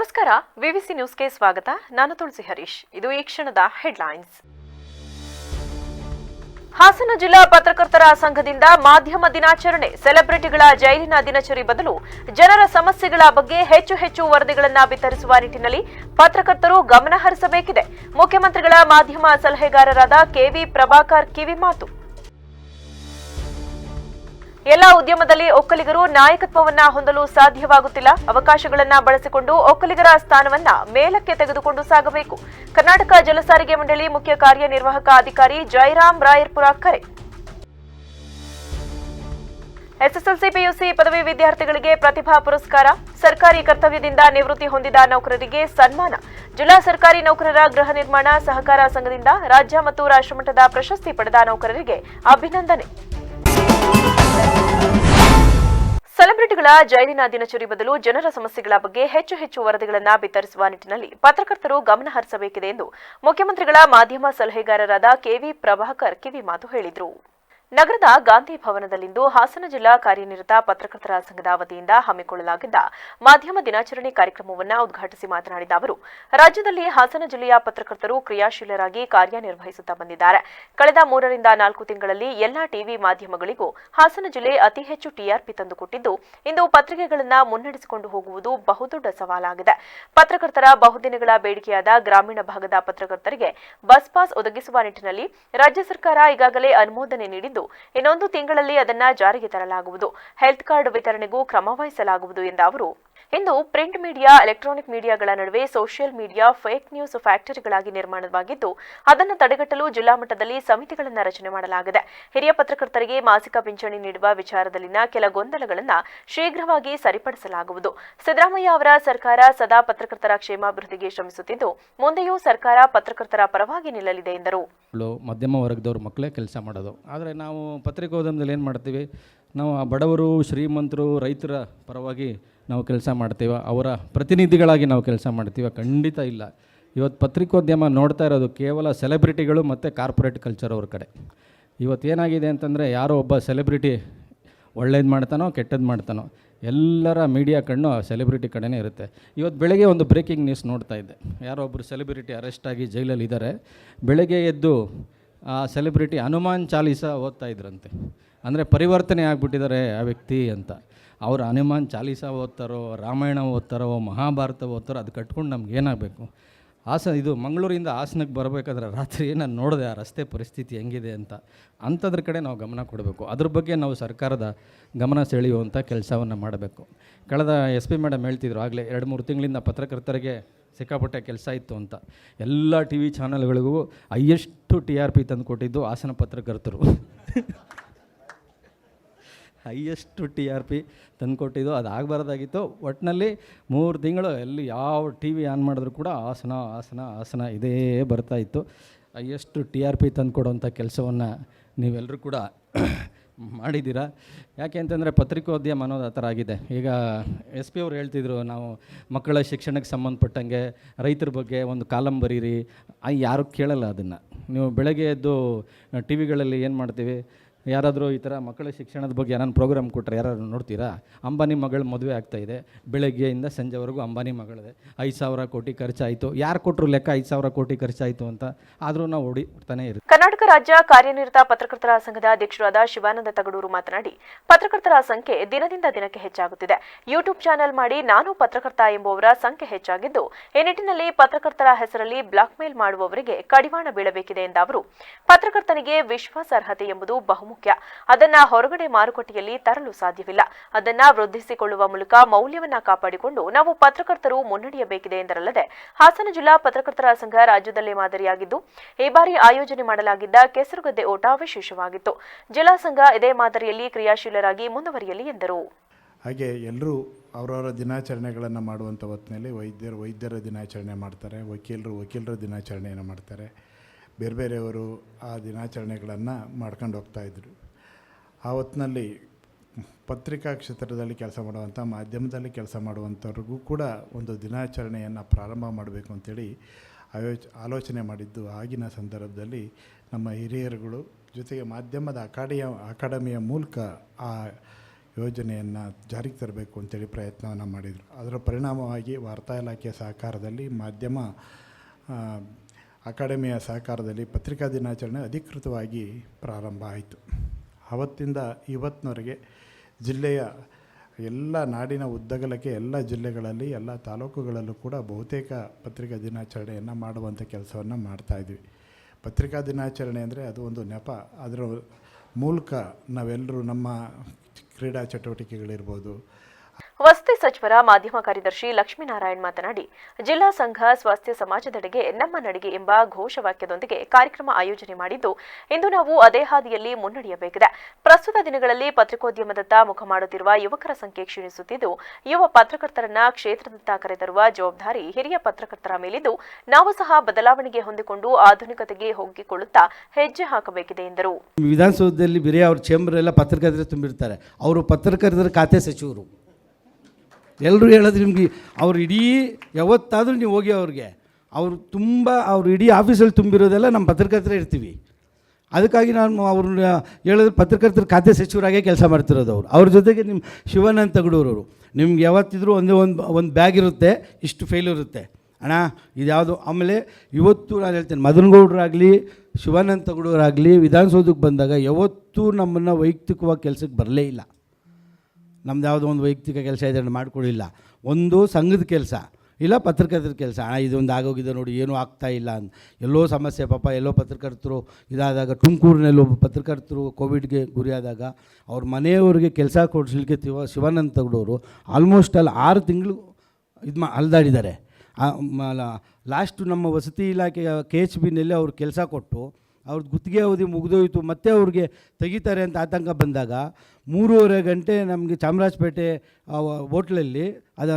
ನಮಸ್ಕಾರ, ವಿವಿಸಿ ನ್ಯೂಸ್ಗೆ ಸ್ವಾಗತ. ನಾನು ತುಳಸಿ ಹರೀಶ್. ಇದು ಈ ಕ್ಷಣದ ಹೆಡ್ಲೈನ್ಸ್. ಹಾಸನ ಜಿಲ್ಲಾ ಪತ್ರಕರ್ತರ ಸಂಘದಿಂದ ಮಾಧ್ಯಮ ದಿನಾಚರಣೆ. ಸೆಲೆಬ್ರಿಟಿಗಳ ಜೈಲಿನ ದಿನಚರಿ ಬದಲು ಜನರ ಸಮಸ್ಯೆಗಳ ಬಗ್ಗೆ ಹೆಚ್ಚು ವರದಿಗಳನ್ನು ವಿತರಿಸುವ ನಿಟ್ಟಿನಲ್ಲಿ ಪತ್ರಕರ್ತರು ಗಮನ ಹರಿಸಬೇಕಿದೆ. ಮುಖ್ಯಮಂತ್ರಿಗಳ ಮಾಧ್ಯಮ ಸಲಹೆಗಾರರಾದ ಕೆವಿ ಪ್ರಭಾಕರ್ ಕಿವಿಮಾತು. ಎಲ್ಲ ಉದ್ಯಮದಲ್ಲಿ ಒಕ್ಕಲಿಗರು ನಾಯಕತ್ವವನ್ನ ಹೊಂದಲು ಸಾಧ್ಯವಾಗುತ್ತಿಲ್ಲ. ಅವಕಾಶಗಳನ್ನು ಬಳಸಿಕೊಂಡು ಒಕ್ಕಲಿಗರ ಸ್ಥಾನವನ್ನ ಮೇಲಕ್ಕೆ ತೆಗೆದುಕೊಂಡು ಸಾಗಬೇಕು. ಕರ್ನಾಟಕ ಜಲಸಾರಿಗೆ ಮಂಡಳಿ ಮುಖ್ಯ ಕಾರ್ಯನಿರ್ವಾಹಕ ಅಧಿಕಾರಿ ಜಯರಾಮ್ ರಾಯರ್ಪುರ ಕರೆ. ಎಸ್ಎಸ್ಎಲ್ಸಿ ಪಿಯುಸಿ ಪದವಿ ವಿದ್ಯಾರ್ಥಿಗಳಿಗೆ ಪ್ರತಿಭಾ ಪುರಸ್ಕಾರ. ಸರ್ಕಾರಿ ಕರ್ತವ್ಯದಿಂದ ನಿವೃತ್ತಿ ಹೊಂದಿದ ನೌಕರರಿಗೆ ಸನ್ಮಾನ. ಜಿಲ್ಲಾ ಸರ್ಕಾರಿ ನೌಕರರ ಗೃಹ ನಿರ್ಮಾಣ ಸಹಕಾರ ಸಂಘದಿಂದ ರಾಜ್ಯ ಮತ್ತು ರಾಷ್ಟ್ರಮಟ್ಟದ ಪ್ರಶಸ್ತಿ ಪಡೆದ ನೌಕರರಿಗೆ ಅಭಿನಂದನೆ. ಸೆಲೆಬ್ರಿಟಿಗಳ ಜೈಲಿನ ದಿನಚರಿ ಬದಲು ಜನರ ಸಮಸ್ಯೆಗಳ ಬಗ್ಗೆ ಹೆಚ್ಚು ವರದಿಗಳನ್ನು ಬಿತ್ತರಿಸುವ ನಿಟ್ಟಿನಲ್ಲಿ ಪತ್ರಕರ್ತರು ಗಮನ ಹರಿಸಬೇಕಿದೆ ಎಂದು ಮುಖ್ಯಮಂತ್ರಿಗಳ ಮಾಧ್ಯಮ ಸಲಹೆಗಾರರಾದ ಕೆವಿ ಪ್ರಭಾಕರ್ ಕಿವಿಮಾತು ಹೇಳಿದರು. ನಗರದ ಗಾಂಧಿ ಭವನದಲ್ಲಿಂದು ಹಾಸನ ಜಿಲ್ಲಾ ಕಾರ್ಯನಿರತ ಪತ್ರಕರ್ತರ ಸಂಘದ ವತಿಯಿಂದ ಹಮ್ಮಿಕೊಳ್ಳಲಾಗಿದ್ದ ಮಾಧ್ಯಮ ದಿನಾಚರಣೆ ಕಾರ್ಯಕ್ರಮವನ್ನು ಉದ್ಘಾಟಿಸಿ ಮಾತನಾಡಿದ ಅವರು, ರಾಜ್ಯದಲ್ಲಿ ಹಾಸನ ಜಿಲ್ಲೆಯ ಪತ್ರಕರ್ತರು ಕ್ರಿಯಾಶೀಲರಾಗಿ ಕಾರ್ಯನಿರ್ವಹಿಸುತ್ತಾ ಬಂದಿದ್ದಾರೆ. ಕಳೆದ 3 ರಿಂದ 4 ತಿಂಗಳಲ್ಲಿ ಎಲ್ಲಾ ಟಿವಿ ಮಾಧ್ಯಮಗಳಿಗೂ ಹಾಸನ ಜಿಲ್ಲೆ ಅತಿ ಹೆಚ್ಚು ಟಿಆರ್ಪಿ ತಂದುಕೊಟ್ಟಿದ್ದು, ಇಂದು ಪತ್ರಿಕೆಗಳನ್ನು ಮುನ್ನಡೆಸಿಕೊಂಡು ಹೋಗುವುದು ಬಹುದೊಡ್ಡ ಸವಾಲಾಗಿದೆ. ಪತ್ರಕರ್ತರ ಬಹುದಿನಗಳ ಬೇಡಿಕೆಯಾದ ಗ್ರಾಮೀಣ ಭಾಗದ ಪತ್ರಕರ್ತರಿಗೆ ಬಸ್ ಪಾಸ್ ಒದಗಿಸುವ ನಿಟ್ಟಿನಲ್ಲಿ ರಾಜ್ಯ ಸರ್ಕಾರ ಈಗಾಗಲೇ ಅನುಮೋದನೆ ನೀಡಿದ್ದು, ಇನ್ನೊಂದು ತಿಂಗಳಲ್ಲಿ ಅದನ್ನು ಜಾರಿಗೆ ತರಲಾಗುವುದು. ಹೆಲ್ತ್ ಕಾರ್ಡ್ ವಿತರಣೆಗೂ ಕ್ರಮ ವಹಿಸಲಾಗುವುದು ಎಂದ ಅವರು, ಇಂದು ಪ್ರಿಂಟ್ ಮೀಡಿಯಾ, ಎಲೆಕ್ಟ್ರಾನಿಕ್ ಮೀಡಿಯಾಗಳ ನಡುವೆ ಸೋಷಿಯಲ್ ಮೀಡಿಯಾ ಫೇಕ್ ನ್ಯೂಸ್ ಫ್ಯಾಕ್ಟರಿಗಳಾಗಿ ನಿರ್ಮಾಣವಾಗಿದ್ದು, ಅದನ್ನು ತಡೆಗಟ್ಟಲು ಜಿಲ್ಲಾ ಮಟ್ಟದಲ್ಲಿ ಸಮಿತಿಗಳನ್ನು ರಚನೆ ಮಾಡಲಾಗಿದೆ. ಹಿರಿಯ ಪತ್ರಕರ್ತರಿಗೆ ಮಾಸಿಕ ಪಿಂಚಣಿ ನೀಡುವ ವಿಚಾರದಲ್ಲಿನ ಕೆಲ ಗೊಂದಲಗಳನ್ನು ಶೀಘ್ರವಾಗಿ ಸರಿಪಡಿಸಲಾಗುವುದು. ಸಿದ್ದರಾಮಯ್ಯ ಅವರ ಸರ್ಕಾರ ಸದಾ ಪತ್ರಕರ್ತರ ಕ್ಷೇಮಾಭಿವೃದ್ಧಿಗೆ ಶ್ರಮಿಸುತ್ತಿದ್ದು, ಮುಂದೆಯೂ ಸರ್ಕಾರ ಪತ್ರಕರ್ತರ ಪರವಾಗಿ ನಿಲ್ಲಲಿದೆ ಎಂದರು. ಮಧ್ಯಮ ವರ್ಗದವ್ರ ಮಕ್ಕಳೇ ಕೆಲಸ ಮಾಡೋದು. ಆದರೆ ನಾವು ಪತ್ರಿಕೋದ್ಯಮದಲ್ಲಿ ಏನು ಮಾಡ್ತೀವಿ, ನಾವು ಆ ಬಡವರು, ಶ್ರೀಮಂತರು, ರೈತರ ಪರವಾಗಿ ನಾವು ಕೆಲಸ ಮಾಡ್ತೀವ, ಅವರ ಪ್ರತಿನಿಧಿಗಳಾಗಿ ನಾವು ಕೆಲಸ ಮಾಡ್ತೀವ? ಖಂಡಿತ ಇಲ್ಲ. ಇವತ್ತು ಪತ್ರಿಕೋದ್ಯಮ ನೋಡ್ತಾ ಇರೋದು ಕೇವಲ ಸೆಲೆಬ್ರಿಟಿಗಳು ಮತ್ತು ಕಾರ್ಪೊರೇಟ್ ಕಲ್ಚರ್ ಅವ್ರ ಕಡೆ. ಇವತ್ತೇನಾಗಿದೆ ಅಂತಂದರೆ, ಯಾರೋ ಒಬ್ಬ ಸೆಲೆಬ್ರಿಟಿ ಒಳ್ಳೇದು ಮಾಡ್ತಾನೋ ಕೆಟ್ಟದ್ದು ಮಾಡ್ತಾನೋ, ಎಲ್ಲರ ಮೀಡಿಯಾ ಕಣ್ಣು ಸೆಲೆಬ್ರಿಟಿ ಕಡೆನೇ ಇರುತ್ತೆ. ಇವತ್ತು ಬೆಳಗ್ಗೆ ಒಂದು ಬ್ರೇಕಿಂಗ್ ನ್ಯೂಸ್ ನೋಡ್ತಾ ಇದ್ದೆ. ಯಾರೋ ಒಬ್ಬರು ಸೆಲೆಬ್ರಿಟಿ ಅರೆಸ್ಟ್ ಆಗಿ ಜೈಲಲ್ಲಿ ಇದ್ದಾರೆ. ಬೆಳಗ್ಗೆ ಎದ್ದು ಆ ಸೆಲೆಬ್ರಿಟಿ ಹನುಮಾನ್ ಚಾಲೀಸ ಓದ್ತಾ ಇದ್ರಂತೆ. ಅಂದರೆ ಪರಿವರ್ತನೆ ಆಗಿಬಿಟ್ಟಿದ್ದಾರೆ ಆ ವ್ಯಕ್ತಿ ಅಂತ. ಅವರು ಹನುಮಾನ್ ಚಾಲೀಸ ಓದ್ತಾರೋ, ರಾಮಾಯಣ ಓದ್ತಾರೋ, ಮಹಾಭಾರತ ಓದ್ತಾರೋ, ಅದು ಕಟ್ಕೊಂಡು ನಮ್ಗೆ ಏನಾಗಬೇಕು? ಇದು ಮಂಗಳೂರಿಂದ ಹಾಸನಕ್ಕೆ ಬರಬೇಕಾದ್ರೆ ರಾತ್ರಿ ನಾನು ನೋಡಿದೆ ಆ ರಸ್ತೆ ಪರಿಸ್ಥಿತಿ ಹೆಂಗಿದೆ ಅಂತ. ಅಂಥದ್ರ ಕಡೆ ನಾವು ಗಮನ ಕೊಡಬೇಕು. ಅದ್ರ ಬಗ್ಗೆ ನಾವು ಸರ್ಕಾರದ ಗಮನ ಸೆಳೆಯುವಂಥ ಕೆಲಸವನ್ನು ಮಾಡಬೇಕು. ಕಳೆದ SP ಮೇಡಮ್ ಹೇಳ್ತಿದ್ರು ಆಗಲೇ, 2-3 ತಿಂಗಳಿಂದ ಪತ್ರಕರ್ತರಿಗೆ ಸಿಕ್ಕಾಪಟ್ಟೆ ಕೆಲಸ ಇತ್ತು ಅಂತ. ಎಲ್ಲ TV ಚಾನಲ್ಗಳಿಗೂ ಹೈಯೆಸ್ಟು TRP ತಂದು ಕೊಟ್ಟಿದ್ದು ಹಾಸನ ಪತ್ರಕರ್ತರು. Highest TRP ತಂದುಕೊಟ್ಟಿದ್ದು. ಅದು ಆಗಬಾರ್ದಾಗಿತ್ತು. ಒಟ್ಟಿನಲ್ಲಿ 3 ತಿಂಗಳು ಎಲ್ಲಿ ಯಾವ TV ಆನ್ ಮಾಡಿದ್ರು ಕೂಡ ಹಾಸನ ಇದೇ ಬರ್ತಾಯಿತ್ತು. ಹೈಯೆಸ್ಟು TRP ತಂದುಕೊಡುವಂಥ ಕೆಲಸವನ್ನು ನೀವೆಲ್ಲರೂ ಕೂಡ ಮಾಡಿದ್ದೀರಾ. ಯಾಕೆ ಅಂತಂದರೆ ಪತ್ರಿಕೋದ್ಯಮ ಅನ್ನೋದು ಆ ಥರ ಆಗಿದೆ. ಈಗ SP ಅವ್ರು ಹೇಳ್ತಿದ್ರು, ನಾವು ಮಕ್ಕಳ ಶಿಕ್ಷಣಕ್ಕೆ ಸಂಬಂಧಪಟ್ಟಂಗೆ ರೈತರ ಬಗ್ಗೆ ಒಂದು ಕಾಲಮ್ ಬರೀರಿ. ಯಾರೂ ಕೇಳಲ್ಲ ಅದನ್ನು. ನೀವು ಬೆಳಗ್ಗೆ ಎದ್ದು TVಗಳಲ್ಲಿ ಏನು ಮಾಡ್ತೀವಿ, ಯಾರಾದರೂ ಈ ಥರ ಮಕ್ಕಳ ಶಿಕ್ಷಣದ ಬಗ್ಗೆ ಏನಾದ್ರು ಪ್ರೋಗ್ರಾಮ್ ಕೊಟ್ಟರೆ ಯಾರಾದ್ರು ನೋಡ್ತೀರಾ? ಅಂಬಾನಿ ಮಗಳು ಮದುವೆ ಆಗ್ತಾಯಿದೆ, ಬೆಳಗ್ಗೆಯಿಂದ ಸಂಜೆವರೆಗೂ ಅಂಬಾನಿ ಮಗಳಿದೆ, 5,000 ಕೋಟಿ ಖರ್ಚಾಯಿತು. ಯಾರು ಕೊಟ್ಟರು ಲೆಕ್ಕ 5,000 ಕೋಟಿ ಖರ್ಚಾಯಿತು ಅಂತ? ಆದರೂ ನಾವು ಹೊಡಿತಾನೆ ಇರುತ್ತೆ. ಕರ್ನಾಟಕ ರಾಜ್ಯ ಕಾರ್ಯನಿರತ ಪತ್ರಕರ್ತರ ಸಂಘದ ಅಧ್ಯಕ್ಷರಾದ ಶಿವಾನಂದ ತಗಡೂರು ಮಾತನಾಡಿ, ಪತ್ರಕರ್ತರ ಸಂಖ್ಯೆ ದಿನದಿಂದ ದಿನಕ್ಕೆ ಹೆಚ್ಚಾಗುತ್ತಿದೆ. ಯೂಟ್ಯೂಬ್ ಚಾನೆಲ್ ಮಾಡಿ ನಾನು ಪತ್ರಕರ್ತ ಎಂಬುವರ ಸಂಖ್ಯೆ ಹೆಚ್ಚಾಗಿದ್ದು, ಈ ನಿಟ್ಟಿನಲ್ಲಿ ಪತ್ರಕರ್ತರ ಹೆಸರಲ್ಲಿ ಬ್ಲಾಕ್ ಮೇಲ್ ಮಾಡುವವರಿಗೆ ಕಡಿವಾಣ ಬೀಳಬೇಕಿದೆ ಎಂದ ಅವರು, ಪತ್ರಕರ್ತನಿಗೆ ವಿಶ್ವಾಸಾರ್ಹತೆ ಎಂಬುದು ಬಹುಮುಖ್ಯ. ಅದನ್ನ ಹೊರಗಡೆ ಮಾರುಕಟ್ಟೆಯಲ್ಲಿ ತರಲು ಸಾಧ್ಯವಿಲ್ಲ. ಅದನ್ನ ವೃದ್ಧಿಸಿಕೊಳ್ಳುವ ಮೂಲಕ ಮೌಲ್ಯವನ್ನ ಕಾಪಾಡಿಕೊಂಡು ನಾವು ಪತ್ರಕರ್ತರು ಮುನ್ನಡೆಯಬೇಕಿದೆ ಎಂದರಲ್ಲದೆ, ಹಾಸನ ಜಿಲ್ಲಾ ಪತ್ರಕರ್ತರ ಸಂಘ ರಾಜ್ಯದಲ್ಲೇ ಮಾದರಿಯಾಗಿದ್ದು, ಈ ಬಾರಿ ಆಯೋಜನೆ ಮಾಡಲಾಗಿದ್ದ ಕೆಸರುಗದ್ದೆ ಓಟ ವಿಶೇಷವಾಗಿತ್ತು. ಜಿಲ್ಲಾ ಸಂಘ ಇದೇ ಮಾದರಿಯಲ್ಲಿ ಕ್ರಿಯಾಶೀಲರಾಗಿ ಮುಂದುವರಿಯಲಿ ಎಂದರು. ಹಾಗೆ ಎಲ್ಲರೂ ಅವರವರ ದಿನಾಚರಣೆಗಳನ್ನು ಮಾಡುವಂಥ ಹೊತ್ತಿನಲ್ಲಿ ವೈದ್ಯರ ದಿನಾಚರಣೆ ಮಾಡ್ತಾರೆ, ವಕೀಲರ ದಿನಾಚರಣೆಯನ್ನು ಮಾಡ್ತಾರೆ. ಬೇರೆಯವರು ಆ ದಿನಾಚರಣೆಗಳನ್ನು ಮಾಡ್ಕೊಂಡು ಹೋಗ್ತಾಯಿದ್ರು. ಆ ಹೊತ್ತಿನಲ್ಲಿ ಪತ್ರಿಕಾ ಕ್ಷೇತ್ರದಲ್ಲಿ ಕೆಲಸ ಮಾಡುವಂಥ, ಮಾಧ್ಯಮದಲ್ಲಿ ಕೆಲಸ ಮಾಡುವಂಥವ್ರಿಗೂ ಕೂಡ ಒಂದು ದಿನಾಚರಣೆಯನ್ನು ಪ್ರಾರಂಭ ಮಾಡಬೇಕು ಅಂತೇಳಿ ಆಲೋಚನೆ ಮಾಡಿದ್ದು. ಆಗಿನ ಸಂದರ್ಭದಲ್ಲಿ ನಮ್ಮ ಹಿರಿಯರುಗಳು ಜೊತೆಗೆ ಮಾಧ್ಯಮದ ಅಕಾಡೆಮಿಯ ಮೂಲಕ ಆ ಯೋಜನೆಯನ್ನು ಜಾರಿಗೆ ತರಬೇಕು ಅಂತೇಳಿ ಪ್ರಯತ್ನವನ್ನು ಮಾಡಿದರು. ಅದರ ಪರಿಣಾಮವಾಗಿ ವಾರ್ತಾ ಇಲಾಖೆಯ ಸಹಕಾರದಲ್ಲಿ ಮಾಧ್ಯಮ ಅಕಾಡೆಮಿಯ ಸಹಕಾರದಲ್ಲಿ ಪತ್ರಿಕಾ ದಿನಾಚರಣೆ ಅಧಿಕೃತವಾಗಿ ಪ್ರಾರಂಭ ಆಯಿತು. ಆವತ್ತಿಂದ ಇವತ್ತಿನವರೆಗೆ ಜಿಲ್ಲೆಯ ಎಲ್ಲ ನಾಡಿನ ಉದ್ದಗಲಕ್ಕೆ ಎಲ್ಲ ಜಿಲ್ಲೆಗಳಲ್ಲಿ ಎಲ್ಲ ತಾಲೂಕುಗಳಲ್ಲೂ ಕೂಡ ಬಹುತೇಕ ಪತ್ರಿಕಾ ದಿನಾಚರಣೆಯನ್ನು ಮಾಡುವಂಥ ಕೆಲಸವನ್ನು ಮಾಡ್ತಾಯಿದ್ವಿ. ಪತ್ರಿಕಾ ದಿನಾಚರಣೆ ಅಂದರೆ ಅದು ಒಂದು ನೆಪ. ಅದರ ಮೂಲಕ ನಾವೆಲ್ಲರೂ ನಮ್ಮ ಕ್ರೀಡಾ ಚಟುವಟಿಕೆಗಳಿರ್ಬೋದು. ವಸತಿ ಸಚಿವರ ಮಾಧ್ಯಮ ಕಾರ್ಯದರ್ಶಿ ಲಕ್ಷ್ಮೀನಾರಾಯಣ್ ಮಾತನಾಡಿ, ಜಿಲ್ಲಾ ಸಂಘ ಸ್ವಾಸ್ಥ್ಯ ಸಮಾಜದೆಡೆಗೆ ನಮ್ಮ ನಡಿಗೆ ಎಂಬ ಘೋಷವಾಕ್ಯದೊಂದಿಗೆ ಕಾರ್ಯಕ್ರಮ ಆಯೋಜನೆ ಮಾಡಿದ್ದು, ಇಂದು ನಾವು ಅದೇ ಹಾದಿಯಲ್ಲಿ ಮುನ್ನಡೆಯಬೇಕಿದೆ. ಪ್ರಸ್ತುತ ದಿನಗಳಲ್ಲಿ ಪತ್ರಿಕೋದ್ಯಮದತ್ತ ಮುಖ ಮಾಡುತ್ತಿರುವ ಯುವಕರ ಸಂಖ್ಯೆ ಕ್ಷೀಣಿಸುತ್ತಿದ್ದು, ಯುವ ಪತ್ರಕರ್ತರನ್ನ ಕ್ಷೇತ್ರದತ್ತ ಕರೆತರುವ ಜವಾಬ್ದಾರಿ ಹಿರಿಯ ಪತ್ರಕರ್ತರ ಮೇಲಿದ್ದು, ನಾವು ಸಹ ಬದಲಾವಣೆಗೆ ಹೊಂದಿಕೊಂಡು ಆಧುನಿಕತೆಗೆ ಹೋಗಿಕೊಳ್ಳುತ್ತಾ ಹೆಜ್ಜೆ ಹಾಕಬೇಕಿದೆ ಎಂದರು. ವಿಧಾನಸೌಧದಲ್ಲಿ ಬೇರೆ ಅವ್ರ ಚೇಂಬರ್ ಎಲ್ಲ ಪತ್ರಕರ್ತರು ತುಂಬಿರ್ತಾರೆ. ಅವರು ಪತ್ರಕರ್ತರ ಖಾತೆ ಸಚಿವರು. ಎಲ್ಲರೂ ಹೇಳೋದು ನಿಮಗೆ, ಅವ್ರು ಇಡೀ ಯಾವತ್ತಾದರೂ ನೀವು ಹೋಗಿ ಅವ್ರಿಗೆ ಅವ್ರು ಇಡೀ ಆಫೀಸಲ್ಲಿ ತುಂಬಿರೋದೆಲ್ಲ ನಮ್ಮ ಪತ್ರಕರ್ತರೇ ಇರ್ತೀವಿ. ಅದಕ್ಕಾಗಿ ನಾನು ಅವ್ರನ್ನ ಹೇಳಿದ್ರೆ ಪತ್ರಕರ್ತರ ಖಾತೆ ಸಚಿವರಾಗೇ ಕೆಲಸ ಮಾಡ್ತಿರೋದು ಅವ್ರ ಜೊತೆಗೆ ನಿಮ್ಮ ಶಿವಾನಂದ ತಗಡೂರವರು. ನಿಮ್ಗೆ ಯಾವತ್ತಿದ್ರೂ ಒಂದು ಬ್ಯಾಗ್ ಇರುತ್ತೆ, ಇಷ್ಟು ಫೈಲ್ ಇರುತ್ತೆ ಅಣ್ಣ ಇದ್ಯಾವುದು. ಆಮೇಲೆ ಇವತ್ತು ನಾನು ಹೇಳ್ತೇನೆ, ಮದನಗೌಡರಾಗಲಿ ಶಿವಾನಂದ ತಗಡೂರಾಗಲಿ ವಿಧಾನಸೌಧಕ್ಕೆ ಬಂದಾಗ ಯಾವತ್ತೂ ನಮ್ಮನ್ನು ವೈಯಕ್ತಿಕವಾಗಿ ಕೆಲಸಕ್ಕೆ ಬರಲೇ ಇಲ್ಲ. ನಮ್ದು ಯಾವುದೋ ಒಂದು ವೈಯಕ್ತಿಕ ಕೆಲಸ ಇದೆ ಮಾಡಿಕೊಡಿಲ್ಲ. ಒಂದು ಸಂಘದ ಕೆಲಸ ಇಲ್ಲ ಪತ್ರಕರ್ತರ ಕೆಲಸ. ಇದೊಂದು ಆಗೋಗಿದೆ ನೋಡಿ, ಏನೂ ಆಗ್ತಾಯಿಲ್ಲ ಅಂತ. ಎಲ್ಲೋ ಸಮಸ್ಯೆ ಪಾಪ, ಎಲ್ಲೋ ಪತ್ರಕರ್ತರು ಇದಾದಾಗ, ತುಮಕೂರಿನಲ್ಲಿ ಒಬ್ಬ ಪತ್ರಕರ್ತರು ಕೋವಿಡ್ಗೆ ಗುರಿಯಾದಾಗ ಅವ್ರ ಮನೆಯವರಿಗೆ ಕೆಲಸ ಕೊಡಿಸ್ಲಿಕ್ಕೆ ಶಿವಾನಂದ ತಗಡೂರು ಆಲ್ಮೋಸ್ಟ್ 6 ತಿಂಗಳು ಅಲ್ದಾಡಿದ್ದಾರೆ. ಲಾಸ್ಟು ನಮ್ಮ ವಸತಿ ಇಲಾಖೆ KHBನಲ್ಲಿ ಅವ್ರು ಕೆಲಸ ಕೊಟ್ಟು ಅವ್ರದ್ದು ಗುತ್ತಿಗೆ ಅವಧಿ ಮುಗಿದೋಯ್ತು, ಮತ್ತೆ ಅವ್ರಿಗೆ ತೆಗಿತಾರೆ ಅಂತ ಆತಂಕ ಬಂದಾಗ 3.5 ಗಂಟೆ ನಮಗೆ ಚಾಮರಾಜಪೇಟೆ ಹೋಟ್ಲಲ್ಲಿ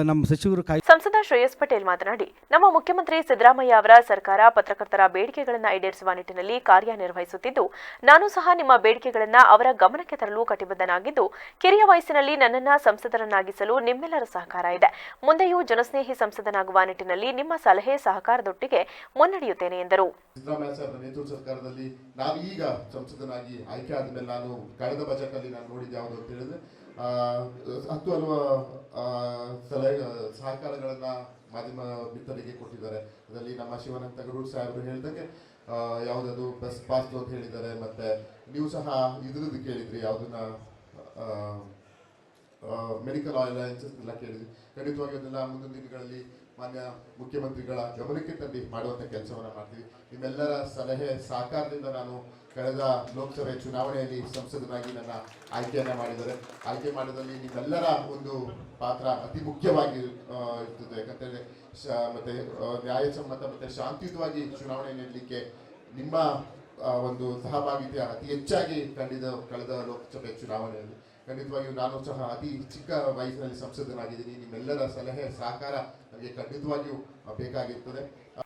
ನಮ್ಮ ಸಚಿವರು ಸಂಸದ ಶ್ರೇಯಸ್ ಪಟೇಲ್ ಮಾತನಾಡಿ, ನಮ್ಮ ಮುಖ್ಯಮಂತ್ರಿ ಸಿದ್ದರಾಮಯ್ಯ ಅವರ ಸರ್ಕಾರ ಪತ್ರಕರ್ತರ ಬೇಡಿಕೆಗಳನ್ನು ಈಡೇರಿಸುವ ನಿಟ್ಟಿನಲ್ಲಿ ಕಾರ್ಯನಿರ್ವಹಿಸುತ್ತಿದ್ದು, ನಾನು ಸಹ ನಿಮ್ಮ ಬೇಡಿಕೆಗಳನ್ನು ಅವರ ಗಮನಕ್ಕೆ ತರಲು ಕಟಿಬದ್ಧನಾಗಿದ್ದು, ಕಿರಿಯ ವಯಸ್ಸಿನಲ್ಲಿ ನನ್ನನ್ನು ಸಂಸದರನ್ನಾಗಿಸಲು ನಿಮ್ಮೆಲ್ಲರ ಸಹಕಾರ ಇದೆ. ಮುಂದೆಯೂ ಜನಸ್ನೇಹಿ ಸಂಸದನಾಗುವ ನಿಟ್ಟಿನಲ್ಲಿ ನಿಮ್ಮ ಸಲಹೆ ಸಹಕಾರದೊಟ್ಟಿಗೆ ಮುನ್ನಡೆಯುತ್ತೇನೆ ಎಂದರು. ಸಿದ್ದರಾಮಯ್ಯ ಸಾಹೇಬರ ನೇತೃತ್ವ ಸರ್ಕಾರದಲ್ಲಿ ನಾನು ಈಗ ಸಂಸದನಾಗಿ ಆಯ್ಕೆ ಆದ ಮೇಲೆ ನಾನು ಕಳೆದ ಬಜೆಟ್ ಅಲ್ಲಿ ನಾನು ನೋಡಿದ್ದೆ ಯಾವುದು ಅಂತ ಹೇಳಿದ್ರೆ 10 ಹಲವು ಸಲಹೆ ಸಹಕಾರಗಳನ್ನ ಮಾಧ್ಯಮ ಮಿತ್ರರಿಗೆ ಕೊಟ್ಟಿದ್ದಾರೆ. ಅದರಲ್ಲಿ ನಮ್ಮ ಶಿವಾನಂದ ತಗಡೂರು ಸಾಹೇಬರು ಹೇಳಿದಂಗೆ ಯಾವುದದು ಬಸ್ ಪಾಸ್ ಅಂತ ಹೇಳಿದ್ದಾರೆ. ಮತ್ತೆ ನೀವು ಸಹ ಇದ್ರದ್ದು ಕೇಳಿದ್ರಿ, ಯಾವುದನ್ನ ಮೆಡಿಕಲ್ ಅಲಯನ್ಸಸ್ ಎಲ್ಲ ಕೇಳಿದ್ರಿ. ಖಂಡಿತವಾಗಿ ಅದನ್ನ ಮುಂದಿನ ದಿನಗಳಲ್ಲಿ ಮಾನ್ಯ ಮುಖ್ಯಮಂತ್ರಿಗಳ ಗಮನಕ್ಕೆ ತಂದು ಮಾಡುವಂಥ ಕೆಲಸವನ್ನು ಮಾಡ್ತೀವಿ. ನಿಮ್ಮೆಲ್ಲರ ಸಲಹೆ ಸಹಕಾರದಿಂದ ನಾನು ಕಳೆದ ಲೋಕಸಭೆ ಚುನಾವಣೆಯಲ್ಲಿ ಸಂಸದನಾಗಿ ನನ್ನ ಆಯ್ಕೆಯನ್ನು ಮಾಡಿದ್ದಾರೆ. ಆಯ್ಕೆ ಮಾಡೋದ್ರಲ್ಲಿ ನಿಮ್ಮೆಲ್ಲರ ಒಂದು ಪಾತ್ರ ಅತಿ ಮುಖ್ಯವಾಗಿ ಇರ್ತದೆ. ಯಾಕಂತೇಳಿ ಮತ್ತೆ ನ್ಯಾಯಸಮ್ಮತ ಮತ್ತೆ ಶಾಂತಿಯುತವಾಗಿ ಚುನಾವಣೆ ನೀಡಲಿಕ್ಕೆ ನಿಮ್ಮ ಒಂದು ಸಹಭಾಗಿತ್ವ ಅತಿ ಹೆಚ್ಚಾಗಿ ಕಳೆದ ಲೋಕಸಭೆ ಚುನಾವಣೆಯಲ್ಲಿ. ಖಂಡಿತವಾಗಿಯೂ ನಾನು ಸಹ ಅತಿ ಚಿಕ್ಕ ವಯಸ್ಸಿನಲ್ಲಿ ಸಂಸದನಾಗಿದ್ದೀನಿ. ನಿಮ್ಮೆಲ್ಲರ ಸಲಹೆ ಸಹಕಾರ ನನಗೆ ಖಂಡಿತವಾಗಿಯೂ ಬೇಕಾಗಿರ್ತದೆ.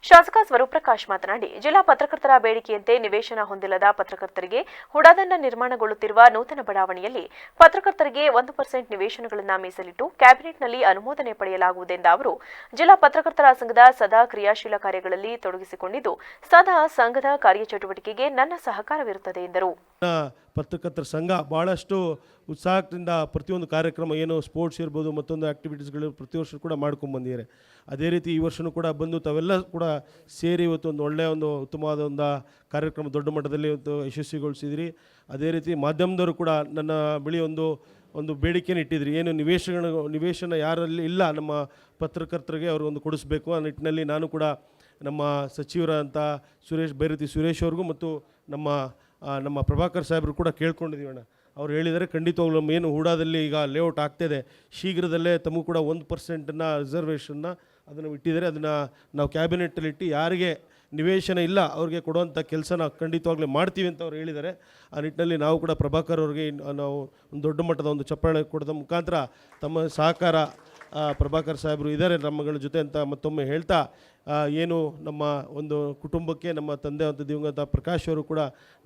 ಶಾಸಕ ಸ್ವರೂಪ್ರಕಾಶ್ ಮಾತನಾಡಿ, ಜಿಲ್ಲಾ ಪತ್ರಕರ್ತರ ಬೇಡಿಕೆಯಂತೆ ನಿವೇಶನ ಹೊಂದಿಲ್ಲದ ಪತ್ರಕರ್ತರಿಗೆ ಹುಡಾದಂಡ ನಿರ್ಮಾಣಗೊಳ್ಳುತ್ತಿರುವ ನೂತನ ಬಡಾವಣೆಯಲ್ಲಿ ಪತ್ರಕರ್ತರಿಗೆ 1% ನಿವೇಶನಗಳನ್ನು ಮೀಸಲಿಟ್ಟು ಕ್ಯಾಬಿನೆಟ್ನಲ್ಲಿ ಅನುಮೋದನೆ ಪಡೆಯಲಾಗುವುದೆಂದ ಅವರು, ಜಿಲ್ಲಾ ಪತ್ರಕರ್ತರ ಸಂಘದ ಸದಾ ಕ್ರಿಯಾಶೀಲ ಕಾರ್ಯಗಳಲ್ಲಿ ತೊಡಗಿಸಿಕೊಂಡಿದ್ದು, ಸದಾ ಸಂಘದ ಕಾರ್ಯಚಟುವಟಿಕೆಗೆ ನನ್ನ ಸಹಕಾರವಿರುತ್ತದೆ ಎಂದರು. ಪತ್ರಕರ್ತರ ಸಂಘ ಭಾಳಷ್ಟು ಉತ್ಸಾಹದಿಂದ ಪ್ರತಿಯೊಂದು ಕಾರ್ಯಕ್ರಮ, ಏನು ಸ್ಪೋರ್ಟ್ಸ್ ಇರ್ಬೋದು, ಮತ್ತೊಂದು ಆ್ಯಕ್ಟಿವಿಟೀಸ್ಗಳು ಪ್ರತಿ ವರ್ಷ ಕೂಡ ಮಾಡ್ಕೊಂಡ್ಬಂದಿದ್ದಾರೆ. ಅದೇ ರೀತಿ ಈ ವರ್ಷವೂ ಕೂಡ ಬಂದು ತಾವೆಲ್ಲ ಕೂಡ ಸೇರಿ ಇವತ್ತು ಒಂದು ಒಳ್ಳೆಯ ಒಂದು ಉತ್ತಮವಾದ ಒಂದು ಕಾರ್ಯಕ್ರಮ ದೊಡ್ಡ ಮಟ್ಟದಲ್ಲಿ ಇವತ್ತು ಯಶಸ್ವಿಗೊಳಿಸಿದ್ರಿ. ಅದೇ ರೀತಿ ಮಾಧ್ಯಮದವರು ಕೂಡ ನನ್ನ ಬಳಿ ಒಂದು ಬೇಡಿಕೆಯನ್ನು ಇಟ್ಟಿದ್ರಿ. ಏನು ನಿವೇಶನ ಯಾರಲ್ಲಿ ಇಲ್ಲ ನಮ್ಮ ಪತ್ರಕರ್ತರಿಗೆ ಅವರು ಒಂದು ಕೊಡಿಸ್ಬೇಕು. ಆ ನಿಟ್ಟಿನಲ್ಲಿ ನಾನು ಕೂಡ ನಮ್ಮ ಸಚಿವರಂಥ ಬೈರತಿ ಸುರೇಶ್ ಅವ್ರಿಗೂ ಮತ್ತು ನಮ್ಮ ಪ್ರಭಾಕರ್ ಸಾಹೇಬರು ಕೂಡ ಕೇಳ್ಕೊಂಡಿದ್ದೀವಿ ಅಣ್ಣ. ಅವ್ರು ಹೇಳಿದರೆ ಖಂಡಿತವಾಗ್ಲೂ ಏನು ಹೂಡಾದಲ್ಲಿ ಈಗ ಲೇಔಟ್ ಆಗ್ತಾಯಿದೆ, ಶೀಘ್ರದಲ್ಲೇ ತಮಗೂ ಕೂಡ 1% ರಿಸರ್ವೇಷನ್ನ ಅದನ್ನು ಇಟ್ಟಿದ್ದಾರೆ. ಅದನ್ನು ನಾವು ಕ್ಯಾಬಿನೆಟ್ಟಲ್ಲಿ ಇಟ್ಟು ಯಾರಿಗೆ ನಿವೇಶನ ಇಲ್ಲ ಅವ್ರಿಗೆ ಕೊಡುವಂಥ ಕೆಲಸನ ಖಂಡಿತವಾಗ್ಲೂ ಮಾಡ್ತೀವಿ ಅಂತ ಅವ್ರು ಹೇಳಿದ್ದಾರೆ. ಆ ನಿಟ್ಟಿನಲ್ಲಿ ನಾವು ಕೂಡ ಪ್ರಭಾಕರ್ ಅವ್ರಿಗೆ ನಾವು ಒಂದು ದೊಡ್ಡ ಮಟ್ಟದ ಒಂದು ಚಪ್ಪಾಳೆ ಕೊಡೋದ ಮುಖಾಂತರ ತಮ್ಮ ಸಹಕಾರ ಪ್ರಭಾಕರ್ ಸಾಹೇಬರು ಇದ್ದಾರೆ ನಮ್ಮಗಳ ಜೊತೆ ಅಂತ ಮತ್ತೊಮ್ಮೆ ಹೇಳ್ತಾ, ಏನು ನಮ್ಮ ಒಂದು ಕುಟುಂಬಕ್ಕೆ ನಮ್ಮ ತಂದೆ ಅಂತ ದಿವಂಗತ ಪ್ರಕಾಶ್ ಅವರು ಕೂಡ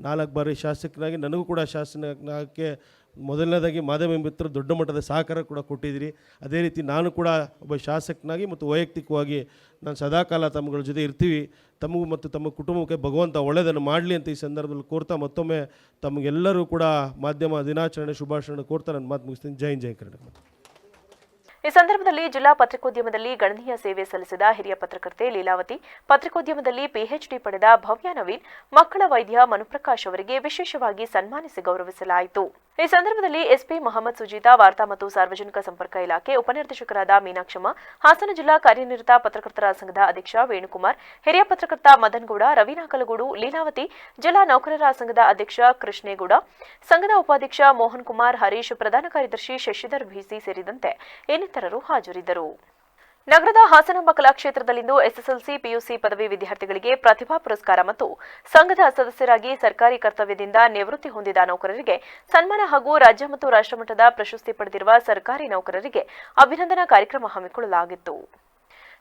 4 ಬಾರಿ ಶಾಸಕರಾಗಿ, ನನಗೂ ಕೂಡ ಶಾಸನಕ್ಕೆ ಮೊದಲನೇದಾಗಿ ಮಾಧ್ಯಮ ಮಿತ್ರರು ದೊಡ್ಡ ಮಟ್ಟದ ಸಹಕಾರ ಕೂಡ ಕೊಟ್ಟಿದ್ದೀರಿ. ಅದೇ ರೀತಿ ನಾನು ಕೂಡ ಒಬ್ಬ ಶಾಸಕನಾಗಿ ಮತ್ತು ವೈಯಕ್ತಿಕವಾಗಿ ನಾನು ಸದಾಕಾಲ ತಮ್ಮಗಳ ಜೊತೆ ಇರ್ತೀವಿ. ತಮಗೂ ಮತ್ತು ತಮ್ಮ ಕುಟುಂಬಕ್ಕೆ ಭಗವಂತ ಒಳ್ಳೆಯದನ್ನು ಮಾಡಲಿ ಅಂತ ಈ ಸಂದರ್ಭದಲ್ಲಿ ಕೋರ್ತಾ ಮತ್ತೊಮ್ಮೆ ತಮಗೆಲ್ಲರೂ ಕೂಡ ಮಾಧ್ಯಮ ದಿನಾಚರಣೆ ಶುಭಾಶಯ ಕೋರ್ತಾ ನನ್ನ ಮಾತು ಮುಗಿಸ್ತೀನಿ. ಜೈ ಹಿಂದ್, ಜೈ ಕರ್ನಾಟಕ. ಈ ಸಂದರ್ಭದಲ್ಲಿ ಜಿಲ್ಲಾ ಪತ್ರಿಕೋದ್ಯಮದಲ್ಲಿ ಗಣನೀಯ ಸೇವೆ ಸಲ್ಲಿಸಿದ ಹಿರಿಯ ಪತ್ರಕರ್ತೆ ಲೀಲಾವತಿ, ಪತ್ರಿಕೋದ್ಯಮದಲ್ಲಿ ಪಿಎಚ್ಡಿ ಪಡೆದ ಭವ್ಯ ನವೀನ್, ಮಕ್ಕಳ ವೈದ್ಯ ಮನುಪ್ರಕಾಶ್ ಅವರಿಗೆ ವಿಶೇಷವಾಗಿ ಸನ್ಮಾನಿಸಿ ಗೌರವಿಸಲಾಯಿತು. ಈ ಸಂದರ್ಭದಲ್ಲಿ ಎಸ್ಪಿ ಮೊಹಮ್ಮದ್ ಸುಜೀತಾ, ವಾರ್ತಾ ಮತ್ತು ಸಾರ್ವಜನಿಕ ಸಂಪರ್ಕ ಇಲಾಖೆ ಉಪನಿರ್ದೇಶಕರಾದ ಮೀನಾಕ್ಷಮ್ಮ, ಹಾಸನ ಜಿಲ್ಲಾ ಕಾರ್ಯನಿರತ ಪತ್ರಕರ್ತರ ಸಂಘದ ಅಧ್ಯಕ್ಷ ವೇಣುಕುಮಾರ್, ಹಿರಿಯ ಪತ್ರಕರ್ತ ಮದನ್ಗೌಡ, ರವಿನಾಕಲಗೂಡು, ಲೀಲಾವತಿ, ಜಿಲ್ಲಾ ನೌಕರರ ಸಂಘದ ಅಧ್ಯಕ್ಷ ಕೃಷ್ಣೇಗೌಡ, ಸಂಘದ ಉಪಾಧ್ಯಕ್ಷ ಮೋಹನ್ ಕುಮಾರ್, ಹರೀಶ್, ಪ್ರಧಾನ ಕಾರ್ಯದರ್ಶಿ ಶಶಿಧರ್ ಬಿಸಿ ಸೇರಿದಂತೆ ಇನ್ನಿತರರು ಹಾಜರಿದ್ದರು. ನಗರದ ಹಾಸನಾಂಬ ಕಲಾಕ್ಷೇತ್ರದಲ್ಲಿಂದು ಎಸ್ಎಸ್ಎಲ್ಸಿ, ಪಿಯುಸಿ ಪದವಿ ವಿದ್ಯಾರ್ಥಿಗಳಿಗೆ ಪ್ರತಿಭಾ ಪುರಸ್ಕಾರ ಮತ್ತು ಸಂಘದ ಸದಸ್ಯರಾಗಿ ಸರ್ಕಾರಿ ಕರ್ತವ್ಯದಿಂದ ನಿವೃತ್ತಿ ಹೊಂದಿದ ನೌಕರರಿಗೆ ಸನ್ಮಾನ ಹಾಗೂ ರಾಜ್ಯ ಮತ್ತು ರಾಷ್ಟ್ರಮಟ್ಟದ ಪ್ರಶಸ್ತಿ ಪಡೆದಿರುವ ಸರ್ಕಾರಿ ನೌಕರರಿಗೆ ಅಭಿನಂದನಾ ಕಾರ್ಯಕ್ರಮ ಹಮ್ಮಿಕೊಳ್ಳಲಾಗಿತ್ತು.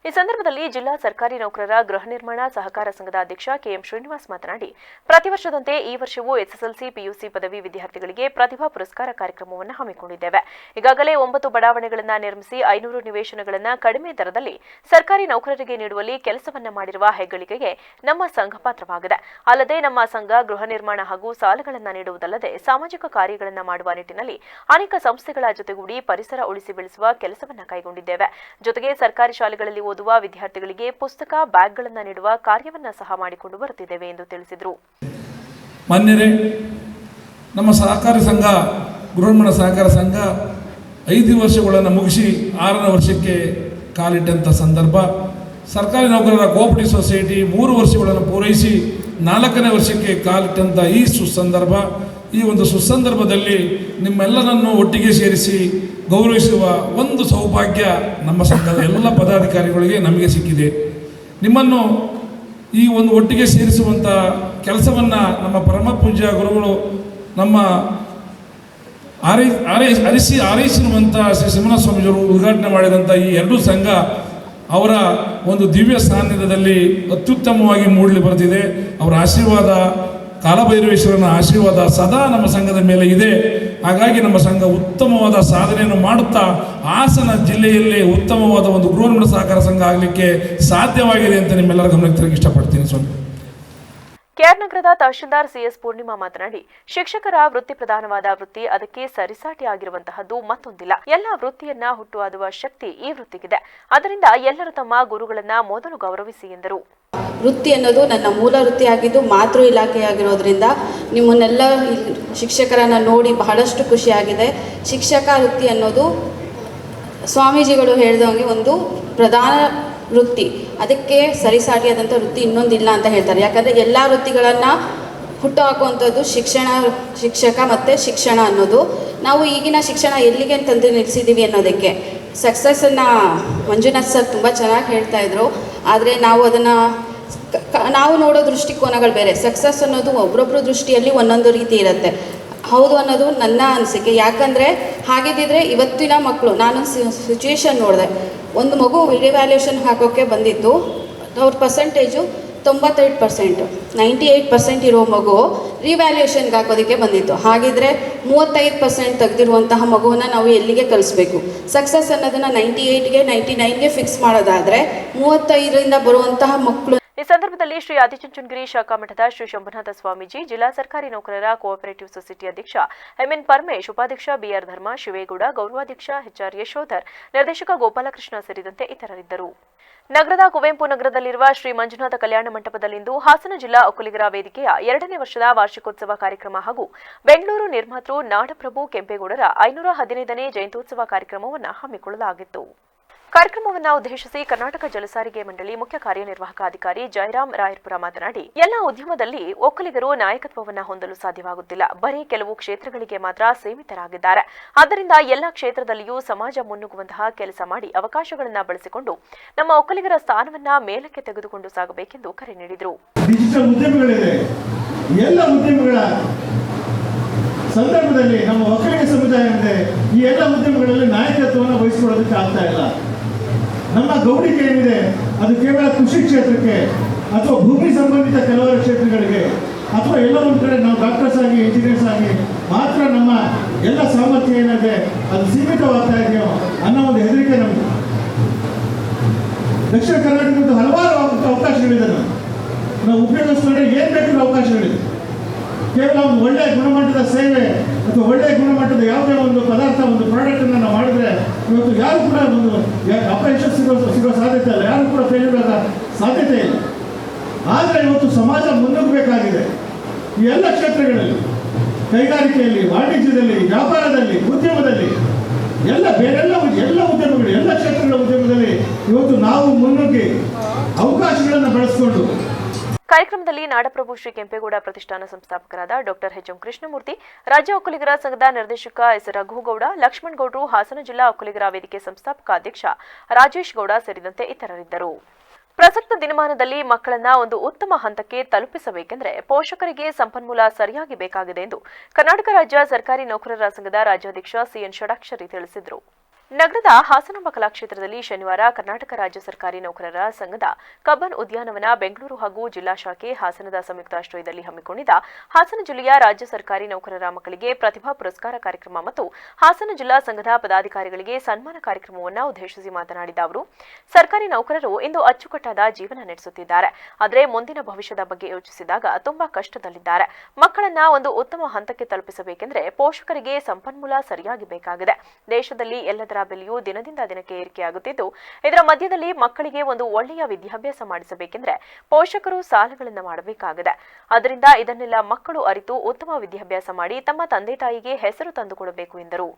ಈ ಸಂದರ್ಭದಲ್ಲಿ ಜಿಲ್ಲಾ ಸರ್ಕಾರಿ ನೌಕರರ ಗೃಹ ನಿರ್ಮಾಣ ಸಹಕಾರ ಸಂಘದ ಅಧ್ಯಕ್ಷ ಕೆಎಂ ಶ್ರೀನಿವಾಸ್ ಮಾತನಾಡಿ, ಪ್ರತಿ ವರ್ಷದಂತೆ ಈ ವರ್ಷವೂ ಎಸ್ಎಸ್ಎಲ್ಸಿ, ಪಿಯುಸಿ ಪದವಿ ವಿದ್ಯಾರ್ಥಿಗಳಿಗೆ ಪ್ರತಿಭಾ ಪುರಸ್ಕಾರ ಕಾರ್ಯಕ್ರಮವನ್ನು ಹಮ್ಮಿಕೊಂಡಿದ್ದೇವೆ. ಈಗಾಗಲೇ 9 ಬಡಾವಣೆಗಳನ್ನು ನಿರ್ಮಿಸಿ 500 ನಿವೇಶನಗಳನ್ನು ಕಡಿಮೆ ದರದಲ್ಲಿ ಸರ್ಕಾರಿ ನೌಕರರಿಗೆ ನೀಡುವಲ್ಲಿ ಕೆಲಸವನ್ನ ಮಾಡಿರುವ ಹೆಗ್ಗಳಿಕೆಗೆ ನಮ್ಮ ಸಂಘ ಪಾತ್ರವಾಗಿದೆ. ಅಲ್ಲದೆ ನಮ್ಮ ಸಂಘ ಗೃಹ ನಿರ್ಮಾಣ ಹಾಗೂ ಸಾಲಗಳನ್ನು ನೀಡುವುದಲ್ಲದೆ ಸಾಮಾಜಿಕ ಕಾರ್ಯಗಳನ್ನು ಮಾಡುವ ನಿಟ್ಟಿನಲ್ಲಿ ಅನೇಕ ಸಂಸ್ಥೆಗಳ ಜೊತೆಗೂಡಿ ಪರಿಸರ ಉಳಿಸಿ ಬೆಳೆಸುವ ಕೆಲಸವನ್ನ ಕೈಗೊಂಡಿದ್ದೇವೆ. ಜೊತೆಗೆ ಸರ್ಕಾರಿ ಶಾಲೆಗಳಲ್ಲಿ ಓದುವ ವಿದ್ಯಾರ್ಥಿಗಳಿಗೆ ಪುಸ್ತಕ, ಬ್ಯಾಗ್ಗಳನ್ನು ನೀಡುವ ಕಾರ್ಯವನ್ನ ಸಹ ಮಾಡಿಕೊಂಡು ಬರುತ್ತಿದ್ದೇವೆ ಎಂದು ತಿಳಿಸಿದರು. ಮಾನ್ಯರೇ, ನಮ್ಮ ಸಹಕಾರಿ ಸಂಘ, ಗೃಹನಿರ್ಮಾಣ ಸಹಕಾರ ಸಂಘ 5 ವರ್ಷಗಳನ್ನು ಮುಗಿಸಿ 6ನೇ ವರ್ಷಕ್ಕೆ ಕಾಲಿಟ್ಟಂಥ ಸಂದರ್ಭ. ಸರ್ಕಾರಿ ನೌಕರರ ಕೋಆಪರೇಟಿವ್ ಸೊಸೈಟಿ 3 ವರ್ಷಗಳನ್ನು ಪೂರೈಸಿ 4ನೇ ವರ್ಷಕ್ಕೆ ಕಾಲಿಟ್ಟಂಥ ಈ ಸುಸಂದರ್ಭ. ಈ ಒಂದು ಸುಸಂದರ್ಭದಲ್ಲಿ ನಿಮ್ಮೆಲ್ಲರನ್ನು ಒಟ್ಟಿಗೆ ಸೇರಿಸಿ ಗೌರವಿಸುವ ಒಂದು ಸೌಭಾಗ್ಯ ನಮ್ಮ ಸಂಘದ ಎಲ್ಲ ಪದಾಧಿಕಾರಿಗಳಿಗೆ ನಮಗೆ ಸಿಕ್ಕಿದೆ. ನಿಮ್ಮನ್ನು ಈ ಒಂದು ಒಟ್ಟಿಗೆ ಸೇರಿಸುವಂಥ ಕೆಲಸವನ್ನು ನಮ್ಮ ಪರಮ ಪೂಜ್ಯ ಗುರುಗಳು ನಮ್ಮ ಆರೈಸಿರುವಂಥ ಶ್ರೀ ಸಿಮನ ಸ್ವಾಮೀಜಿಯವರು ಉದ್ಘಾಟನೆ ಮಾಡಿದಂಥ ಈ 2 ಸಂಘ ಅವರ ಒಂದು ದಿವ್ಯ ಸಾನ್ನಿಧ್ಯದಲ್ಲಿ ಅತ್ಯುತ್ತಮವಾಗಿ ಮೂಡಲಿ ಬರೆದಿದೆ. ಅವರ ಆಶೀರ್ವಾದ, ಕಾಲಭೈರವೇಶ್ವರನ ಆಶೀರ್ವಾದ ಸದಾ ನಮ್ಮ ಸಂಘದ ಮೇಲೆ ಇದೆ. ಹಾಗಾಗಿ ನಮ್ಮ ಸಂಘ ಉತ್ತಮವಾದ ಸಾಧನೆಯನ್ನು ಮಾಡುತ್ತಾ ಹಾಸನ ಜಿಲ್ಲೆಯಲ್ಲಿ ಉತ್ತಮವಾದ ಒಂದು ಗೃಹನಿರ್ಮಾಣ ಸಹಕಾರ ಸಂಘ ಆಗಲಿಕ್ಕೆ ಸಾಧ್ಯವಾಗಿದೆ ಅಂತ ನಿಮ್ಮೆಲ್ಲರ ಗಮನಕ್ಕೆ ತರಕ್ಕೆ ಇಷ್ಟಪಡ್ತೀನಿ. ಸ್ವಾಮಿ ಕೆಆರ್ ನಗರದ ತಹಶೀಲ್ದಾರ್ ಸಿಎಸ್ ಪೂರ್ಣಿಮಾ ಮಾತನಾಡಿ, ಶಿಕ್ಷಕರ ವೃತ್ತಿ ಪ್ರಧಾನವಾದ ವೃತ್ತಿ, ಅದಕ್ಕೆ ಸರಿಸಾಟಿಯಾಗಿರುವಂತಹದ್ದು ಮತ್ತೊಂದಿಲ್ಲ. ಎಲ್ಲ ವೃತ್ತಿಯನ್ನ ಹುಟ್ಟುಹಾದುವ ಶಕ್ತಿ ಈ ವೃತ್ತಿಗಿದೆ. ಅದರಿಂದ ಎಲ್ಲರೂ ತಮ್ಮ ಗುರುಗಳನ್ನ ಮೊದಲು ಗೌರವಿಸಿ ಎಂದರು. ವೃತ್ತಿ ಅನ್ನೋದು ನನ್ನ ಮೂಲ ವೃತ್ತಿಯಾಗಿದ್ದು ಮಾತೃ ಇಲಾಖೆಯಾಗಿರೋದ್ರಿಂದ ನಿಮ್ಮನ್ನೆಲ್ಲ ಶಿಕ್ಷಕರನ್ನು ನೋಡಿ ಬಹಳಷ್ಟು ಖುಷಿಯಾಗಿದೆ. ಶಿಕ್ಷಕ ವೃತ್ತಿ ಅನ್ನೋದು ಸ್ವಾಮೀಜಿಗಳು ಹೇಳಿದಂಗೆ ಒಂದು ಪ್ರಧಾನ ವೃತ್ತಿ, ಅದಕ್ಕೆ ಸರಿಸಾಟಿಯಾದಂಥ ವೃತ್ತಿ ಇನ್ನೊಂದಿಲ್ಲ ಅಂತ ಹೇಳ್ತಾರೆ. ಯಾಕಂದರೆ ಎಲ್ಲ ವೃತ್ತಿಗಳನ್ನು ಹುಟ್ಟು ಹಾಕುವಂಥದ್ದು ಶಿಕ್ಷಕ ಮತ್ತು ಶಿಕ್ಷಣ ಅನ್ನೋದು. ನಾವು ಈಗಿನ ಶಿಕ್ಷಣ ಎಲ್ಲಿಗೆ ತಂದು ನಿಲ್ಲಿಸಿದ್ದೀವಿ ಅನ್ನೋದಕ್ಕೆ ಸಕ್ಸಸ್ಸನ್ನು ಮಂಜುನಾಥ್ ಸರ್ ತುಂಬ ಚೆನ್ನಾಗಿ ಹೇಳ್ತಾಯಿದ್ರು. ಆದರೆ ನಾವು ಅದನ್ನು ನಾವು ನೋಡೋ ದೃಷ್ಟಿಕೋನಗಳು ಬೇರೆ. ಸಕ್ಸಸ್ ಅನ್ನೋದು ಒಬ್ಬರೊಬ್ಬರ ದೃಷ್ಟಿಯಲ್ಲಿ ಒಂದೊಂದು ರೀತಿ ಇರುತ್ತೆ. ಹೌದು ಅನ್ನೋದು ನನ್ನ ಅನಿಸಿಕೆ. ಯಾಕಂದರೆ ಹಾಗಿದ್ದಿದ್ರೆ ಇವತ್ತಿನ ಮಕ್ಕಳು, ನಾನೊಂದು ಸಿಚುವೇಶನ್ ನೋಡಿದೆ. ಒಂದು ಮಗು ರಿವ್ಯಾಲ್ಯೂಷನ್ ಹಾಕೋಕ್ಕೆ ಬಂದಿತ್ತು, ಅವ್ರ ಪರ್ಸೆಂಟೇಜು 98%, 98% ಇರೋ ಮಗು ರಿವ್ಯಾಲ್ಯೂಷನ್ಗೆ ಹಾಕೋದಕ್ಕೆ ಬಂದಿತ್ತು. ಹಾಗಿದ್ರೆ 35% ತೆಗೆದಿರುವಂತಹ ಮಗುವನ್ನು ನಾವು ಎಲ್ಲಿಗೆ ಕಲಿಸ್ಬೇಕು? ಸಕ್ಸಸ್ ಅನ್ನೋದನ್ನು 98ಗೆ 99ಗೆ ಫಿಕ್ಸ್ ಮಾಡೋದಾದರೆ 35ರಿಂದ ಬರುವಂತಹ ಮಕ್ಕಳು. ಈ ಸಂದರ್ಭದಲ್ಲಿ ಶ್ರೀ ಆದಿಚುಂಚನಗಿರಿ ಶಾಖಾಮಠದ ಶ್ರೀ ಶಂಭುನಾಥ ಸ್ವಾಮೀಜಿ, ಜಿಲ್ಲಾ ಸರ್ಕಾರಿ ನೌಕರರ ಕೋಆಪರೇಟಿವ್ ಸೊಸೈಟಿ ಅಧ್ಯಕ್ಷ ಎಂಎನ್ ಪರಮೇಶ್, ಉಪಾಧ್ಯಕ್ಷ ಬಿಆರ್ ಧರ್ಮ, ಶಿವೇಗೌಡ, ಗೌರವಾಧ್ಯಕ್ಷ ಎಚ್ಆರ್ ಯಶೋಧರ್, ನಿರ್ದೇಶಕ ಗೋಪಾಲಕೃಷ್ಣ ಸೇರಿದಂತೆ ಇತರರಿದ್ದರು. ನಗರದ ಕುವೆಂಪು ನಗರದಲ್ಲಿರುವ ಶ್ರೀ ಮಂಜುನಾಥ ಕಲ್ಯಾಣ ಮಂಟಪದಲ್ಲಿಂದು ಹಾಸನ ಜಿಲ್ಲಾ ಒಕ್ಕಲಿಗರ ವೇದಿಕೆಯ 2ನೇ ವರ್ಷದ ವಾರ್ಷಿಕೋತ್ಸವ ಕಾರ್ಯಕ್ರಮ ಹಾಗೂ ಬೆಂಗಳೂರು ನಿರ್ಮಾತೃ ನಾಡಪ್ರಭು ಕೆಂಪೇಗೌಡರ 515ನೇ ಜಯಂತ್ಯೋತ್ಸವ ಕಾರ್ಯಕ್ರಮವನ್ನು ಹಮ್ಮಿಕೊಳ್ಳಲಾಗಿತ್ತು. ಕಾರ್ಯಕ್ರಮವನ್ನು ಉದ್ದೇಶಿಸಿ ಕರ್ನಾಟಕ ಜಲಸಾರಿಗೆ ಮಂಡಳಿ ಮುಖ್ಯ ಕಾರ್ಯನಿರ್ವಾಹಕ ಅಧಿಕಾರಿ ಜಯರಾಮ್ ರಾಯರ್ಪುರ ಮಾತನಾಡಿ, ಎಲ್ಲ ಉದ್ಯಮದಲ್ಲಿ ಒಕ್ಕಲಿಗರು ನಾಯಕತ್ವವನ್ನು ಹೊಂದಲು ಸಾಧ್ಯವಾಗುತ್ತಿಲ್ಲ. ಬರೀ ಕೆಲವು ಕ್ಷೇತ್ರಗಳಿಗೆ ಮಾತ್ರ ಸೀಮಿತರಾಗಿದ್ದಾರೆ. ಆದ್ದರಿಂದ ಎಲ್ಲ ಕ್ಷೇತ್ರದಲ್ಲಿಯೂ ಸಮಾಜ ಮುನ್ನುಗ್ಗುವಂತಹ ಕೆಲಸ ಮಾಡಿ ಅವಕಾಶಗಳನ್ನು ಬಳಸಿಕೊಂಡು ನಮ್ಮ ಒಕ್ಕಲಿಗರ ಸ್ಥಾನವನ್ನ ಮೇಲಕ್ಕೆ ತೆಗೆದುಕೊಂಡು ಸಾಗಬೇಕೆಂದು ಕರೆ ನೀಡಿದರು. ಡಿಜಿಟಲ್ ಉದ್ಯಮಗಳಿದೆ. ಎಲ್ಲ ಉದ್ಯಮಗಳ ಸಂದರ್ಭದಲ್ಲಿ ನಮ್ಮ ಒಕ್ಕಲಿಗ ಸಮುದಾಯ ಇದೆ. ಈ ಎಲ್ಲ ಉದ್ಯಮಗಳಲ್ಲಿ ನಾಯಕತ್ವವನ್ನು ವಹಿಸಿಕೊಳ್ಳೋದಕ್ಕೆ ಆಗ್ತಾ ಇಲ್ಲ. ನಮ್ಮ ಗೌಡಿಕೆ ಏನಿದೆ ಅದು ಕೇವಲ ಕೃಷಿ ಕ್ಷೇತ್ರಕ್ಕೆ ಅಥವಾ ಭೂಮಿ ಸಂಬಂಧಿತ ಕೆಲವರ ಕ್ಷೇತ್ರಗಳಿಗೆ ಅಥವಾ ಎಲ್ಲ ಒಂದು ಕಡೆ ನಾವು ಡಾಕ್ಟರ್ಸ್ ಆಗಿ, ಇಂಜಿನಿಯರ್ಸ್ ಆಗಿ ಮಾತ್ರ ನಮ್ಮ ಎಲ್ಲ ಸಾಮರ್ಥ್ಯ ಏನಿದೆ ಅದು ಸೀಮಿತವಾಗ್ತಾ ಇದೆಯೋ ಅನ್ನೋ ಒಂದು ಹೆದರಿಕೆ ನಮಗೆ. ದಕ್ಷಿಣ ಕರ್ನಾಟಕದ ಹಲವಾರು ಅವಕಾಶಗಳಿದೆ. ನಾವು ಉಪಯೋಗಿಸ್ಕೊಂಡ್ರೆ ಏನು ಬೇಕಾದ್ರೂ ಅವಕಾಶಗಳಿದೆ. ಕೇವಲ ಒಂದು ಒಳ್ಳೆಯ ಗುಣಮಟ್ಟದ ಸೇವೆ ಅಥವಾ ಒಳ್ಳೆಯ ಗುಣಮಟ್ಟದ ಯಾವುದೇ ಒಂದು ಪದಾರ್ಥ, ಒಂದು ಪ್ರಾಡಕ್ಟನ್ನು ನಾವು ಮಾಡಿದ್ರೆ ಇವತ್ತು ಯಾರು ಕೂಡ ಒಂದು ಅಪಯಶ ಸಿಗೋ ಸಾಧ್ಯತೆ ಇಲ್ಲ, ಯಾರು ಕೂಡ ಫೇಲ್ಯೂರ್ ಆಗೋ ಸಾಧ್ಯತೆ ಇಲ್ಲ. ಆದರೆ ಇವತ್ತು ಸಮಾಜ ಮುನ್ನುಗ್ಗಬೇಕಾಗಿದೆ. ಈ ಎಲ್ಲ ಕ್ಷೇತ್ರಗಳಲ್ಲಿ, ಕೈಗಾರಿಕೆಯಲ್ಲಿ, ವಾಣಿಜ್ಯದಲ್ಲಿ, ವ್ಯಾಪಾರದಲ್ಲಿ, ಉದ್ಯಮದಲ್ಲಿ, ಎಲ್ಲ ಉದ್ಯಮಗಳು, ಎಲ್ಲ ಕ್ಷೇತ್ರಗಳ ಉದ್ಯಮದಲ್ಲಿ ಇವತ್ತು ನಾವು ಮುನ್ನುಗ್ಗಿ ಅವಕಾಶಗಳನ್ನು ಬಳಸಿಕೊಂಡು. ಕಾರ್ಯಕ್ರಮದಲ್ಲಿ ನಾಡಪ್ರಭು ಶ್ರೀ ಕೆಂಪೇಗೌಡ ಪ್ರತಿಷ್ಠಾನ ಸಂಸ್ಥಾಪಕರಾದ ಡಾಕ್ಟರ್ ಎಚ್ ಎಂ ಕೃಷ್ಣಮೂರ್ತಿ, ರಾಜ್ಯ ಒಕ್ಕಲಿಗರ ಸಂಘದ ನಿರ್ದೇಶಕ ಎಸ್ ರಘುಗೌಡ, ಲಕ್ಷ್ಮಣ್ ಗೌಡ್ರು, ಹಾಸನ ಜಿಲ್ಲಾ ಒಕ್ಕಲಿಗರ ವೇದಿಕೆ ಸಂಸ್ಥಾಪಕ ಅಧ್ಯಕ್ಷ ರಾಜೇಶ್ ಗೌಡ ಸೇರಿದಂತೆ ಇತರರಿದ್ದರು. ಪ್ರಸಕ್ತ ದಿನಮಾನದಲ್ಲಿ ಮಕ್ಕಳನ್ನ ಒಂದು ಉತ್ತಮ ಹಂತಕ್ಕೆ ತಲುಪಿಸಬೇಕೆಂದರೆ ಪೋಷಕರಿಗೆ ಸಂಪನ್ಮೂಲ ಸರಿಯಾಗಿ ಬೇಕಾಗಿದೆ ಎಂದು ಕರ್ನಾಟಕ ರಾಜ್ಯ ಸರ್ಕಾರಿ ನೌಕರರ ಸಂಘದ ರಾಜ್ಯಾಧ್ಯಕ್ಷ ಸಿಎನ್ ಷಡಾಕ್ಷರಿ ತಿಳಿಸಿದರು. ನಗರದ ಹಾಸನಾಂಬ ಕಲಾಕ್ಷೇತ್ರದಲ್ಲಿ ಶನಿವಾರ ಕರ್ನಾಟಕ ರಾಜ್ಯ ಸರ್ಕಾರಿ ನೌಕರರ ಸಂಘದ ಕಬ್ಬನ್ ಉದ್ಯಾನವನ ಬೆಂಗಳೂರು ಹಾಗೂ ಜಿಲ್ಲಾ ಶಾಖೆ ಹಾಸನದ ಸಂಯುಕ್ತಾಶ್ರಯದಲ್ಲಿ ಹಮ್ಮಿಕೊಂಡಿದ್ದ ಹಾಸನ ಜಿಲ್ಲೆಯ ರಾಜ್ಯ ಸರ್ಕಾರಿ ನೌಕರರ ಮಕ್ಕಳಿಗೆ ಪ್ರತಿಭಾ ಪುರಸ್ಕಾರ ಕಾರ್ಯಕ್ರಮ ಮತ್ತು ಹಾಸನ ಜಿಲ್ಲಾ ಸಂಘದ ಪದಾಧಿಕಾರಿಗಳಿಗೆ ಸನ್ಮಾನ ಕಾರ್ಯಕ್ರಮವನ್ನು ಉದ್ದೇಶಿಸಿ ಮಾತನಾಡಿದ ಅವರು, ಸರ್ಕಾರಿ ನೌಕರರು ಇಂದು ಅಚ್ಚುಕಟ್ಟಾದ ಜೀವನ ನಡೆಸುತ್ತಿದ್ದಾರೆ. ಆದರೆ ಮುಂದಿನ ಭವಿಷ್ಯದ ಬಗ್ಗೆ ಯೋಚಿಸಿದಾಗ ತುಂಬಾ ಕಷ್ಟದಲ್ಲಿದ್ದಾರೆ. ಮಕ್ಕಳನ್ನ ಒಂದು ಉತ್ತಮ ಹಂತಕ್ಕೆ ತಲುಪಿಸಬೇಕೆಂದರೆ ಪೋಷಕರಿಗೆ ಸಂಪನ್ಮೂಲ ಸರಿಯಾಗಿ ಬೇಕಾಗಿದೆ. ದೇಶದಲ್ಲಿ ಎಲ್ಲದರ ಬೆಲೆಯು ದಿನದಿಂದ ದಿನಕ್ಕೆ ಏರಿಕೆಯಾಗುತ್ತಿದ್ದು, ಇದರ ಮಧ್ಯದಲ್ಲಿ ಮಕ್ಕಳಿಗೆ ಒಂದು ಒಳ್ಳೆಯ ವಿದ್ಯಾಭ್ಯಾಸ ಮಾಡಿಸಬೇಕೆಂದರೆ ಪೋಷಕರು ಸಾಲಗಳನ್ನು ಮಾಡಬೇಕಾಗಿದೆ. ಆದ್ದರಿಂದ ಇದನ್ನೆಲ್ಲ ಮಕ್ಕಳು ಅರಿತು ಉತ್ತಮ ವಿದ್ಯಾಭ್ಯಾಸ ಮಾಡಿ ತಮ್ಮ ತಂದೆ ತಾಯಿಗೆ ಹೆಸರು ತಂದುಕೊಡಬೇಕು ಎಂದರು.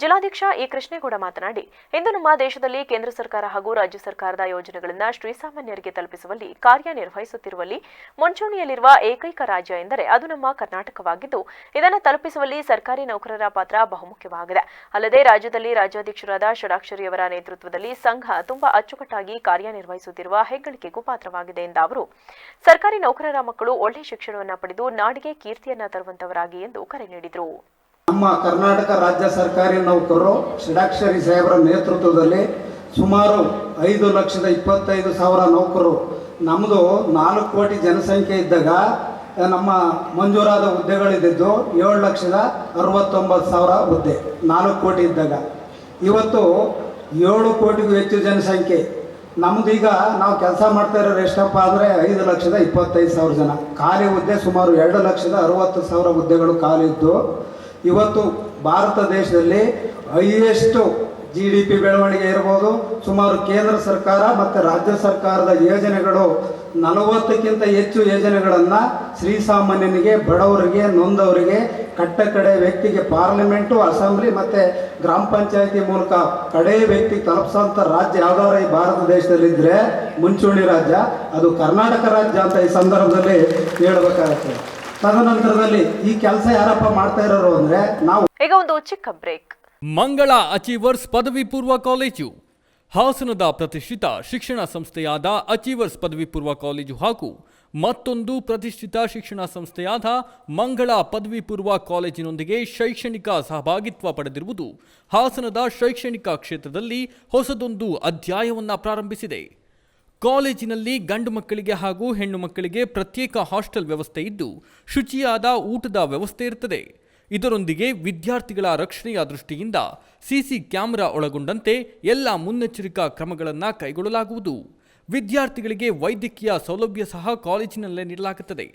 ಜಿಲ್ಲಾಧ್ಯಕ್ಷ ಇ ಕೃಷ್ಣೇಗೌಡ ಮಾತನಾಡಿ, ಇಂದು ನಮ್ಮ ದೇಶದಲ್ಲಿ ಕೇಂದ್ರ ಸರ್ಕಾರ ಹಾಗೂ ರಾಜ್ಯ ಸರ್ಕಾರದ ಯೋಜನೆಗಳನ್ನು ಶ್ರೀಸಾಮಾನ್ಯರಿಗೆ ತಲುಪಿಸುವಲ್ಲಿ ಕಾರ್ಯನಿರ್ವಹಿಸುತ್ತಿರುವಲ್ಲಿ ಮುಂಚೂಣಿಯಲ್ಲಿರುವ ಏಕೈಕ ರಾಜ್ಯ ಎಂದರೆ ಅದು ನಮ್ಮ ಕರ್ನಾಟಕವಾಗಿದ್ದು, ಇದನ್ನು ತಲುಪಿಸುವಲ್ಲಿ ಸರ್ಕಾರಿ ನೌಕರರ ಪಾತ್ರ ಬಹುಮುಖ್ಯವಾಗಿದೆ. ಅಲ್ಲದೆ ರಾಜ್ಯದಲ್ಲಿ ರಾಜ್ಯಾಧ್ಯಕ್ಷರಾದ ಷಡಾಕ್ಷರಿಯವರ ನೇತೃತ್ವದಲ್ಲಿ ಸಂಘ ತುಂಬಾ ಅಚ್ಚುಕಟ್ಟಾಗಿ ಕಾರ್ಯನಿರ್ವಹಿಸುತ್ತಿರುವ ಹೆಗ್ಗಳಿಕೆಗೂ ಪಾತ್ರವಾಗಿದೆ ಎಂದ ಅವರು, ಸರ್ಕಾರಿ ನೌಕರರ ಮಕ್ಕಳು ಒಳ್ಳೆಯ ಶಿಕ್ಷಣವನ್ನು ಪಡೆದು ನಾಡಿಗೆ ಕೀರ್ತಿಯನ್ನ ತರುವಂತವರಾಗಿ ಎಂದು ಕರೆ ನೀಡಿದರು. ನಮ್ಮ ಕರ್ನಾಟಕ ರಾಜ್ಯ ಸರ್ಕಾರಿ ನೌಕರರು ಷಡಾಕ್ಷರಿ ಸಾಹೇಬರ ನೇತೃತ್ವದಲ್ಲಿ ಸುಮಾರು 5,25,000 ನೌಕರರು, ನಮ್ಮದು 4 ಕೋಟಿ ಜನಸಂಖ್ಯೆ ಇದ್ದಾಗ ನಮ್ಮ ಮಂಜೂರಾದ ಹುದ್ದೆಗಳಿದ್ದು 7,69,000 ಹುದ್ದೆ 4 ಕೋಟಿ ಇದ್ದಾಗ. ಇವತ್ತು 7 ಕೋಟಿಗೂ ಹೆಚ್ಚು ಜನಸಂಖ್ಯೆ. ನಮ್ಮದೀಗ ನಾವು ಕೆಲಸ ಮಾಡ್ತಾ ಇರೋರು ಎಷ್ಟಪ್ಪ ಅಂದರೆ 5,25,000 ಜನ. ಖಾಲಿ ಹುದ್ದೆ ಸುಮಾರು 2,60,000 ಹುದ್ದೆಗಳು ಖಾಲಿ ಇದ್ದು, ಇವತ್ತು ಭಾರತ ದೇಶದಲ್ಲಿ ಹೈಯೆಸ್ಟ್ GDP ಬೆಳವಣಿಗೆ ಇರ್ಬೋದು. ಸುಮಾರು ಕೇಂದ್ರ ಸರ್ಕಾರ ಮತ್ತು ರಾಜ್ಯ ಸರ್ಕಾರದ ಯೋಜನೆಗಳು 40ಕ್ಕಿಂತ ಹೆಚ್ಚು ಯೋಜನೆಗಳನ್ನು ಶ್ರೀಸಾಮಾನ್ಯನಿಗೆ, ಬಡವರಿಗೆ, ನೊಂದವರಿಗೆ, ಕಟ್ಟಕಡೆ ವ್ಯಕ್ತಿಗೆ ಪಾರ್ಲಿಮೆಂಟು, ಅಸೆಂಬ್ಲಿ ಮತ್ತು ಗ್ರಾಮ ಪಂಚಾಯತಿ ಮೂಲಕ ಕಡೆ ವ್ಯಕ್ತಿಗೆ ತಲುಪಿಸೋಂಥ ರಾಜ್ಯ ಯಾವ್ದಾದ್ರು ಈ ಭಾರತ ದೇಶದಲ್ಲಿದ್ದರೆ ಮುಂಚೂಣಿ ರಾಜ್ಯ ಅದು ಕರ್ನಾಟಕ ರಾಜ್ಯ ಅಂತ ಈ ಸಂದರ್ಭದಲ್ಲಿ ಹೇಳಬೇಕಾಗುತ್ತೆ. ತದನಂತರದಲ್ಲಿ ಈ ಕೆಲಸ ಯಾರಪ್ಪ ಮಾಡ್ತಾ ಇರೋರು ಅಂದರೆ ನಾವು. ಈಗ ಒಂದು ಚಿಕ್ಕ ಬ್ರೇಕ್. ಮಂಗಳ ಅಚೀವರ್ಸ್ ಪದವಿ ಪೂರ್ವ ಕಾಲೇಜು ಹಾಸನದ ಪ್ರತಿಷ್ಠಿತ ಶಿಕ್ಷಣ ಸಂಸ್ಥೆಯಾದ ಅಚೀವರ್ಸ್ ಪದವಿ ಪೂರ್ವ ಕಾಲೇಜು ಹಾಗೂ ಮತ್ತೊಂದು ಪ್ರತಿಷ್ಠಿತ ಶಿಕ್ಷಣ ಸಂಸ್ಥೆಯಾದ ಮಂಗಳ ಪದವಿ ಪೂರ್ವ ಕಾಲೇಜಿನೊಂದಿಗೆ ಶೈಕ್ಷಣಿಕ ಸಹಭಾಗಿತ್ವ ಪಡೆದಿರುವುದು ಹಾಸನದ ಶೈಕ್ಷಣಿಕ ಕ್ಷೇತ್ರದಲ್ಲಿ ಹೊಸದೊಂದು ಅಧ್ಯಾಯವನ್ನು ಪ್ರಾರಂಭಿಸಿದೆ. ಕಾಲೇಜಿನಲ್ಲಿ ಗಂಡು ಮಕ್ಕಳಿಗೆ ಹಾಗೂ ಹೆಣ್ಣು ಮಕ್ಕಳಿಗೆ ಪ್ರತ್ಯೇಕ ಹಾಸ್ಟೆಲ್ ವ್ಯವಸ್ಥೆ ಇದ್ದು ಶುಚಿಯಾದ ಊಟದ ವ್ಯವಸ್ಥೆ ಇರುತ್ತದೆ. ಇದರೊಂದಿಗೆ ವಿದ್ಯಾರ್ಥಿಗಳ ರಕ್ಷಣೆಯ ದೃಷ್ಟಿಯಿಂದ ಸಿಸಿ ಕ್ಯಾಮೆರಾ ಒಳಗೊಂಡಂತೆ ಎಲ್ಲ ಮುನ್ನೆಚ್ಚರಿಕಾ ಕ್ರಮಗಳನ್ನು ಕೈಗೊಳ್ಳಲಾಗುವುದು. ವಿದ್ಯಾರ್ಥಿಗಳಿಗೆ ವೈದ್ಯಕೀಯ ಸೌಲಭ್ಯ ಸಹ ಕಾಲೇಜಿನಲ್ಲೇ ನೀಡಲಾಗುತ್ತದೆ.